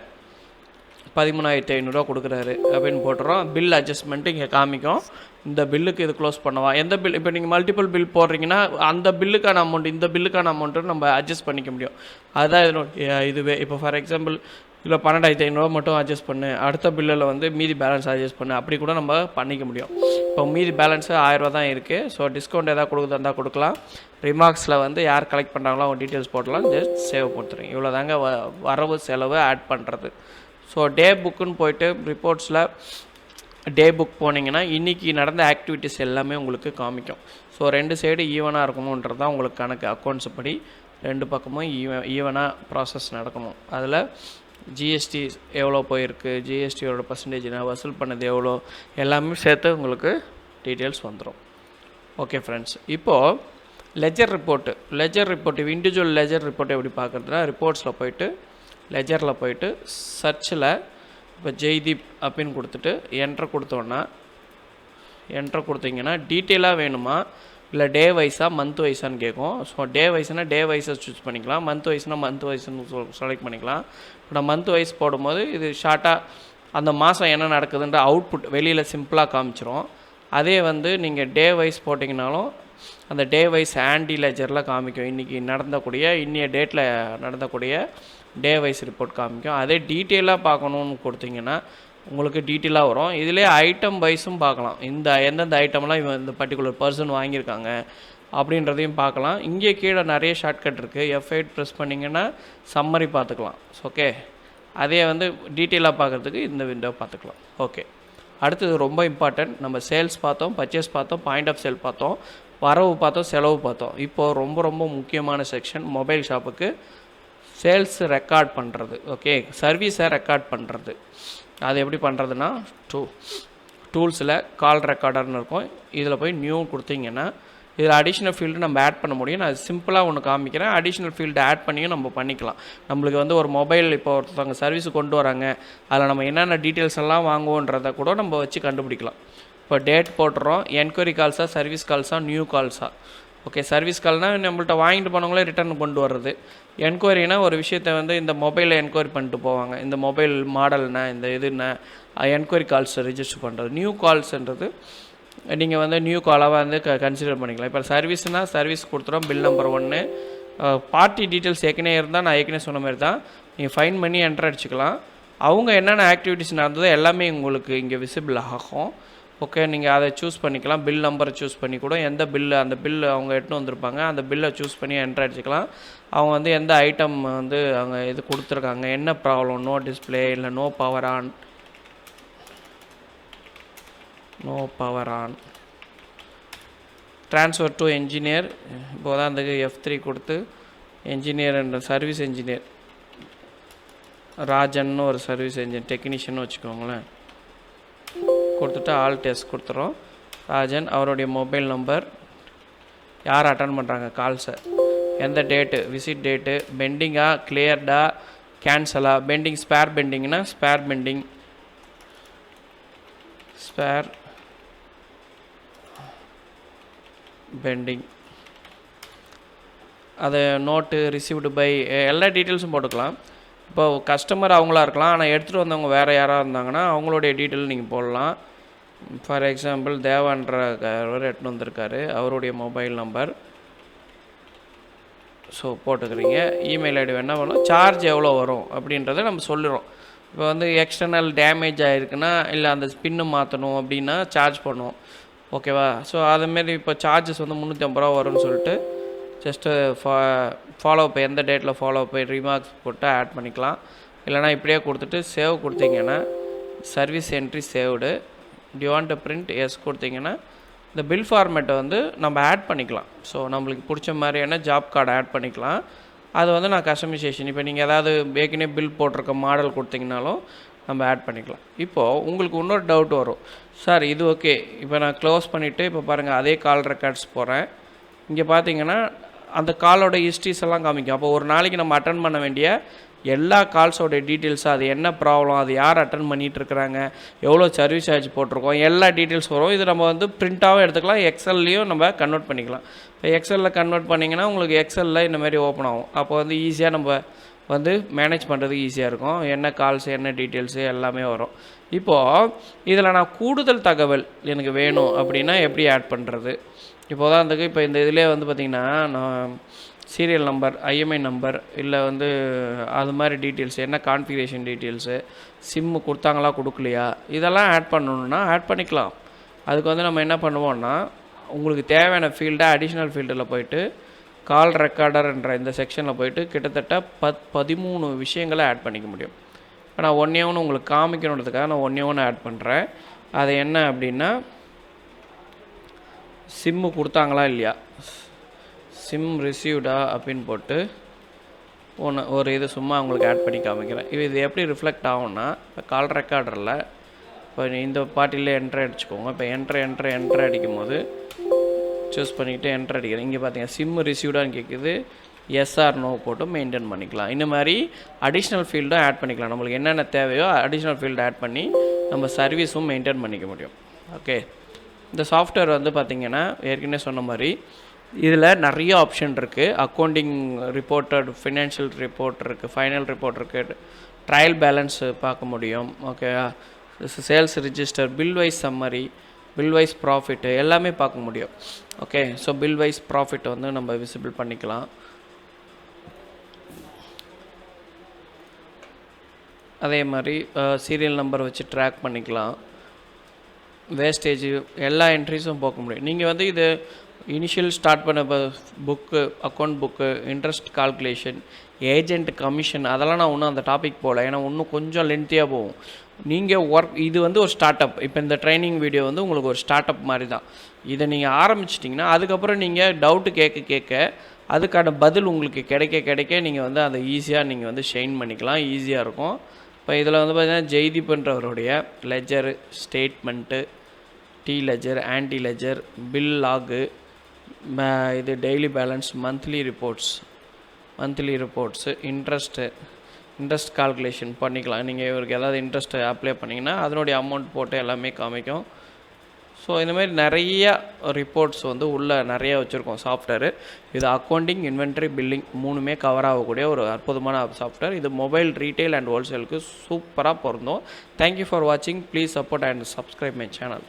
Speaker 1: 13,500 கொடுக்குறாரு அப்படின்னு போட்டுறோம். பில் அட்ஜஸ்ட்மெண்ட்டு இங்கே காமிக்கும். இந்த பில்லுக்கு இது க்ளோஸ் பண்ணவா, எந்த பில், இப்போ நீங்கள் மல்டிபிள் பில் போடுறீங்கன்னா அந்த பில்லுக்கான அமௌண்ட் இந்த பில்லுக்கான அமௌண்ட்டு நம்ம அட்ஜஸ்ட் பண்ணிக்க முடியும். அதுதான் இதுவே. இப்போ ஃபார் எக்ஸாம்பிள் இல்லை 12,500 மட்டும் அட்ஜஸ்ட் பண்ணு, அடுத்த பில்லில் வந்து மீதி பேலன்ஸ் அட்ஜஸ்ட் பண்ணு, அப்படி கூட நம்ம பண்ணிக்க முடியும். இப்போ மீதி பேலன்ஸு 1000 தான் இருக்குது. ஸோ டிஸ்கவுண்ட் எதாவது கொடுக்குறதா இருந்தால் கொடுக்கலாம். ரிமார்க்ஸில் வந்து யார் கலெக்ட் பண்ணுறாங்களோ அவங்க டீட்டெயில்ஸ் போடலாம். ஜஸ்ட் சேவ் கொடுத்துருங்க. இவ்வளோ தாங்க வரவு செலவு ஆட் பண்ணுறது. ஸோ டே புக்குன்னு போய்ட்டு ரிப்போர்ட்ஸில் டே புக் போனீங்கன்னா இன்றைக்கி நடந்த ஆக்டிவிட்டீஸ் எல்லாமே உங்களுக்கு காமிக்கும். ஸோ 2 சைடு ஈவனாக இருக்கணுன்றது தான் உங்களுக்கு கணக்கு. அக்கௌண்ட்ஸ் படி 2 பக்கமும் ஈவனாக ப்ராசஸ் நடக்கணும். அதில் ஜிஎஸ்டி எவ்வளோ போயிருக்கு, ஜிஎஸ்டியோட பர்சன்டேஜ் என்ன, வசூல் பண்ணது எவ்வளோ, எல்லாமே சேர்த்து உங்களுக்கு டீட்டெயில்ஸ் வந்துடும். ஓகே ஃப்ரெண்ட்ஸ், இப்போது ledger report individual ledger report எப்படி பார்க்குறதுனா, ரிப்போர்ட்ஸில் போய்ட்டு லெஜரில் போய்ட்டு சர்ச்சில் இப்போ ஜெய்தீப் அப்படின்னு கொடுத்துட்டு என்ட்ரு கொடுத்தீங்கன்னா டீட்டெயிலாக வேணுமா இல்லை டே வைஸாக மந்த் வைஸான்னு கேட்கும். ஸோ டே வைஸ்னால் டே வைஸாக சூஸ் பண்ணிக்கலாம், மந்த் வைஸ்னால் மந்த் வைஸ்ன்னு செலக்ட் பண்ணிக்கலாம். இப்போ நான் மந்த் வைஸ் போடும்போது இது ஷார்ட்டாக அந்த மாதம் என்ன நடக்குதுன்ற அவுட்புட் வெளியில் சிம்பிளாக காமிச்சிரும். அதே வந்து நீங்கள் டே வைஸ் போட்டிங்கனாலும் அந்த டே வைஸ் ஆன்டி லெஜரில் காமிக்கும். இன்றைக்கி இன்னைய டேட்டில் நடந்தக்கூடிய டே வைஸ் ரிப்போர்ட் காமிக்கும். அதே டீட்டெயிலாக பார்க்கணுன்னு கொடுத்தீங்கன்னா உங்களுக்கு டீட்டெயிலாக வரும். இதிலே ஐட்டம் வைஸும் பார்க்கலாம். எந்தெந்த ஐட்டம்லாம் இந்த பர்டிகுலர் பர்சன் வாங்கியிருக்காங்க அப்படின்றதையும் பார்க்கலாம். இங்கே கீழே நிறைய ஷார்ட்கட் இருக்குது. F8 ப்ரெஸ் பண்ணிங்கன்னா சம்மரி பார்த்துக்கலாம். ஓகே, அதே வந்து டீட்டெயிலாக பார்க்குறதுக்கு இந்த விண்டோ பார்த்துக்கலாம். ஓகே, அடுத்தது ரொம்ப இம்பார்ட்டன்ட். நம்ம சேல்ஸ் பார்த்தோம், பர்ச்சேஸ் பார்த்தோம், பாயிண்ட் ஆஃப் சேல் பார்த்தோம், வரவு பார்த்தோம், செலவு பார்த்தோம். இப்போது ரொம்ப ரொம்ப முக்கியமான செக்ஷன் மொபைல் ஷாப்புக்கு சேல்ஸ் ரெக்கார்ட் பண்ணுறது. ஓகே, சர்வீஸை ரெக்கார்ட் பண்ணுறது. அது எப்படி பண்ணுறதுன்னா டூல்ஸில் கால் ரெக்கார்டர்னு இருக்கும். இதில் போய் நியூ கொடுத்தீங்கன்னா இதில் அடிஷ்னல் ஃபீல்டு நம்ம ஆட் பண்ண முடியும். நான் சிம்பிளாக ஒன்று காமிக்கிறேன். அடிஷ்னல் ஃபீல்டு ஆட் பண்ணியும் நம்ம பண்ணிக்கலாம். நம்மளுக்கு வந்து ஒரு மொபைல் இப்போ ஒருத்தவங்க சர்வீஸு கொண்டு வராங்க, அதில் நம்ம என்னென்ன டீட்டெயில்ஸ் எல்லாம் வாங்குவோன்றதை கூட நம்ம வச்சு கண்டுபிடிக்கலாம். இப்போ டேட் போட்டுறோம். என்கொயரி கால்ஸா, சர்வீஸ் கால்ஸா, நியூ கால்ஸா. ஓகே, சர்வீஸ் கால்னால் நம்மள்ட்ட வாங்கிட்டு போனவங்களே ரிட்டர்ன் கொண்டு வர்றது. என்கொயரினா ஒரு விஷயத்தை வந்து இந்த மொபைலில் என்கொயரி பண்ணிட்டு போவாங்க. இந்த மொபைல் மாடல்னா இந்த இதுன்னா என்கொயரி கால்ஸை ரிஜிஸ்டர் பண்ணுறது. நியூ கால்ஸ்ன்றது நீங்கள் வந்து நியூ காலாக வந்து கன்சிடர் பண்ணிக்கலாம். இப்போ சர்வீஸ்னால் சர்வீஸ் கொடுத்துறோம். பில் நம்பர் 1 பார்ட்டி டீட்டெயில்ஸ் ஏற்கனவே இருந்தால் நான் ஏற்கனவே சொன்ன மாதிரி தான் நீங்கள் ஃபைன் பண்ணி என்டர் அடிச்சுக்கலாம். அவங்க என்னென்ன ஆக்டிவிட்டீஸ் நடந்ததோ எல்லாமே உங்களுக்கு இங்கே விசிபிள் ஆகும். ஓகே, நீங்கள் அதை சூஸ் பண்ணிக்கலாம். பில் நம்பரை சூஸ் பண்ணி கூட எந்த பில்லு அந்த பில்லு அவங்க எடுத்துன்னு வந்திருப்பாங்க அந்த பில்லை சூஸ் பண்ணி என்டர் அடிச்சுக்கலாம். அவங்க வந்து எந்த ஐட்டம் வந்து அவங்க இது கொடுத்துருக்காங்க, என்ன ப்ராப்ளம், நோ டிஸ்பிளே இல்லை no power on transfer to engineer. இப்போ தான் அந்த F3 கொடுத்து என்ஜினியர் என்ற சர்வீஸ் என்ஜினியர் ராஜன்னு ஒரு சர்வீஸ் டெக்னீஷியன் வச்சுக்கோங்களேன். கொடுத்துட்டு ஆல் டெஸ்ட் கொடுத்துறோம். ராஜன், அவருடைய மொபைல் நம்பர், யார் அட்டன் பண்ணுறாங்க கால்ஸை, எந்த டேட்டு, விசிட் டேட்டு, பெண்டிங்கா, கிளியர்டா, கேன்சலா. பெண்டிங் ஸ்பேர் பெண்டிங்னா ஸ்பேர் பெண்டிங் அது நோட்டு, ரிசீவ்டு பை, எல்லா டீட்டெயில்ஸும் போட்டுக்கலாம். இப்போ கஸ்டமர் அவங்களா இருக்கலாம், ஆனால் எடுத்துகிட்டு வந்தவங்க வேறு யாராக இருந்தாங்கன்னா அவங்களுடைய டீட்டெயில் நீங்கள் போடலாம். ஃபார் எக்ஸாம்பிள் தேவான்றவர் எடுத்துன்னு வந்திருக்காரு, அவருடைய மொபைல் நம்பர். ஸோ போட்டுக்கிறீங்க. இமெயில் ஐடி வேணால் வரும். சார்ஜ் எவ்வளோ வரும் அப்படின்றத நம்ம சொல்லிடுறோம். இப்போ வந்து எக்ஸ்டர்னல் டேமேஜ் ஆகிருக்குன்னா, இல்லை அந்த ஸ்பின்னு மாற்றணும் அப்படின்னா சார்ஜ் பண்ணுவோம். ஓகேவா? ஸோ அதுமாரி இப்போ சார்ஜஸ் வந்து 350 ரூபா வரும்னு சொல்லிட்டு ஜஸ்ட்டு ஃபாலோ அப் எந்த டேட்டில் ஃபாலோ அப் ரிமார்க்ஸ் போட்டு ஆட் பண்ணிக்கலாம். இல்லைனா இப்படியே கொடுத்துட்டு சேவ் கொடுத்தீங்கன்னா service entry saved. Do want to print yes கொடுத்தீங்கன்னா இந்த பில் ஃபார்மேட்டை வந்து நம்ம ஆட் பண்ணிக்கலாம். ஸோ நம்மளுக்கு பிடிச்ச மாதிரியான ஜாப் கார்டு ஆட் பண்ணிக்கலாம். அது வந்து நான் கஸ்டமைசேஷன் இப்போ நீங்கள் ஏதாவது ஏற்கனவே பில் போட்டிருக்க மாடல் கொடுத்தீங்கனாலும் நம்ம ஆட் பண்ணிக்கலாம். இப்போது உங்களுக்கு இன்னொரு டவுட் வரும், சார் இது ஓகே, இப்போ நான் க்ளோஸ் பண்ணிவிட்டு இப்போ பாருங்கள் அதே கால் ரெக்கார்ட்ஸ் போகிறேன். இங்கே பார்த்தீங்கன்னா அந்த காலோட ஹிஸ்ட்ரிஸ் எல்லாம் காமிக்கும். அப்போ ஒரு நாளைக்கு நம்ம அட்டன் பண்ண வேண்டிய எல்லா கால்ஸோடைய டீட்டெயில்ஸும், அது என்ன ப்ராப்ளம், அது யார் அட்டன் பண்ணிகிட்ருக்குறாங்க, எவ்வளோ சர்வீஸ் சார்ஜ் போட்டிருக்கோம், எல்லா டீட்டெயில்ஸ் வரும். இது நம்ம வந்து பிரிண்ட்டாகவும் எடுத்துக்கலாம், எக்ஸல்லையும் நம்ம கன்வெர்ட் பண்ணிக்கலாம். இப்போ எக்ஸலில் கன்வெர்ட் பண்ணிங்கன்னா உங்களுக்கு எக்ஸலில் இந்த மாதிரி ஓப்பன் ஆகும். அப்போ வந்து ஈஸியாக நம்ம வந்து மேனேஜ் பண்ணுறதுக்கு ஈஸியாக இருக்கும். என்ன கால்ஸு, என்ன டீட்டெயில்ஸு எல்லாமே வரும். இப்போது இதில் நான் கூடுதல் தகவல் எனக்கு வேணும் அப்படின்னா எப்படி ஆட் பண்ணுறது? இப்போ உதாரணத்துக்கு இப்போ இந்த இதிலே வந்து பார்த்திங்கன்னா நான் சீரியல் நம்பர், ஐஎம்ஐ நம்பர், இல்லை வந்து அது மாதிரி டீட்டெயில்ஸ், என்ன கான்ஃபிகரேஷன் டீட்டெயில்ஸு, சிம்மு கொடுத்தாங்களா கொடுக்கலையா, இதெல்லாம் ஆட் பண்ணணுன்னா ஆட் பண்ணிக்கலாம். அதுக்கு வந்து நம்ம என்ன பண்ணுவோன்னா, உங்களுக்கு தேவையான ஃபீல்டை அடிஷ்னல் ஃபீல்டில் போய்ட்டு கால் ரெக்கார்டர்ன்ற இந்த செக்ஷனில் போய்ட்டு கிட்டத்தட்ட 13 விஷயங்களை ஆட் பண்ணிக்க முடியும். இப்போ நான் ஒன்றே ஒன்று உங்களுக்கு காமிக்கணுன்றதுக்காக நான் ஒன்றே ஒன்று ஆட் பண்ணுறேன். அது என்ன அப்படின்னா, சிம்மு கொடுத்தாங்களா இல்லையா, சிம் ரிசீவ்டா அப்படின்னு போட்டு ஒரு இது சும்மா உங்களுக்கு ஆட் பண்ணி காமிக்கிறேன். இது எப்படி ரிஃப்ளெக்ட் ஆகும்னா, இப்போ கால் ரெக்கார்டரில் இப்போ இந்த பார்ட்டியில் என்ட்ரு அடிச்சுக்கோங்க. இப்போ என்ட்ரு அடிக்கும் போது சூஸ் பண்ணிவிட்டு என்ட்ரு அடிக்கிறேன். இங்கே பார்த்தீங்கன்னா சிம் ரிசீவ்டான்னு கேட்குது, எஸ்ஆர் நோ போட்டு மெயின்டைன் பண்ணிக்கலாம். இந்த மாதிரி அடிஷ்னல் ஃபீல்டும் ஆட் பண்ணிக்கலாம். நம்மளுக்கு என்னென்ன தேவையோ அடிஷ்னல் ஃபீல்டு ஆட் பண்ணி நம்ம சர்வீஸும் மெயின்டைன் பண்ணிக்க முடியும். ஓகே, இந்த சாஃப்ட்வேர் வந்து பார்த்திங்கன்னா ஏற்கனவே சொன்ன மாதிரி இதில் நிறைய ஆப்ஷன் இருக்குது. அக்கௌண்டிங் ரிப்போர்ட்டட், ஃபினான்ஷியல் ரிப்போர்ட் இருக்குது, ஃபைனல் ரிப்போர்ட் இருக்குது, ட்ரையல் பேலன்ஸ் பார்க்க முடியும். Okay, sales register, bill wise summary, bill wise profit எல்லாமே பார்க்க முடியும். Okay, so bill wise profit வந்து நம்ம விசிபிள் பண்ணிக்கலாம். அதே மாதிரி சீரியல் நம்பர் வச்சு ட்ராக் பண்ணிக்கலாம். வேஸ்டேஜ் எல்லா என்ட்ரிஸும் பார்க்க முடியும். நீங்கள் வந்து இது இனிஷியல் ஸ்டார்ட் பண்ண book, account book, interest calculation, agent commission, அதெல்லாம் நான் இன்னும் அந்த டாபிக் போகல. ஏன்னா இன்னும் கொஞ்சம் லென்த்தியாக போகும். நீங்கள் இது வந்து ஒரு ஸ்டார்ட் அப். இப்போ இந்த ட்ரைனிங் வீடியோ வந்து உங்களுக்கு ஒரு ஸ்டார்ட் அப் மாதிரி தான். இதை நீங்கள் ஆரம்பிச்சிட்டிங்கன்னா அதுக்கப்புறம் நீங்கள் டவுட்டு கேட்க அதுக்கான பதில் உங்களுக்கு கிடைக்க நீங்கள் வந்து அதை ஈஸியாக நீங்கள் வந்து ஷைன் பண்ணிக்கலாம், ஈஸியாக இருக்கும். இப்போ இதில் வந்து பார்த்திங்கன்னா ஜெய்தீப்ன்றவருடைய லெஜரு, ஸ்டேட்மெண்ட்டு, டி லெஜர், ஆன்டி லெஜர், பில் லாகு, இது daily balance, monthly reports, interest calculation பண்ணிக்கலாம். நீங்கள் இவருக்கு ஏதாவது இன்ட்ரெஸ்ட் அப்ளை பண்ணிங்கன்னா அதனுடைய அமௌண்ட் போட்டு எல்லாமே காமிக்கும். ஸோ இந்தமாதிரி நிறையா ரிப்போர்ட்ஸ் வந்து உள்ளே நிறையா வச்சுருக்கோம் சாஃப்ட்வேரு. இது அக்கௌண்டிங், இன்வென்ட்ரி, பில்லிங் 3மே கவர் ஆகக்கூடிய ஒரு அற்புதமான சாஃப்ட்வேர். இது மொபைல், ரீட்டைல் அண்ட் ஹோல்சேலுக்கு சூப்பராக பொருந்தும். தேங்க்யூ ஃபார் வாட்சிங். Please support and subscribe my channel.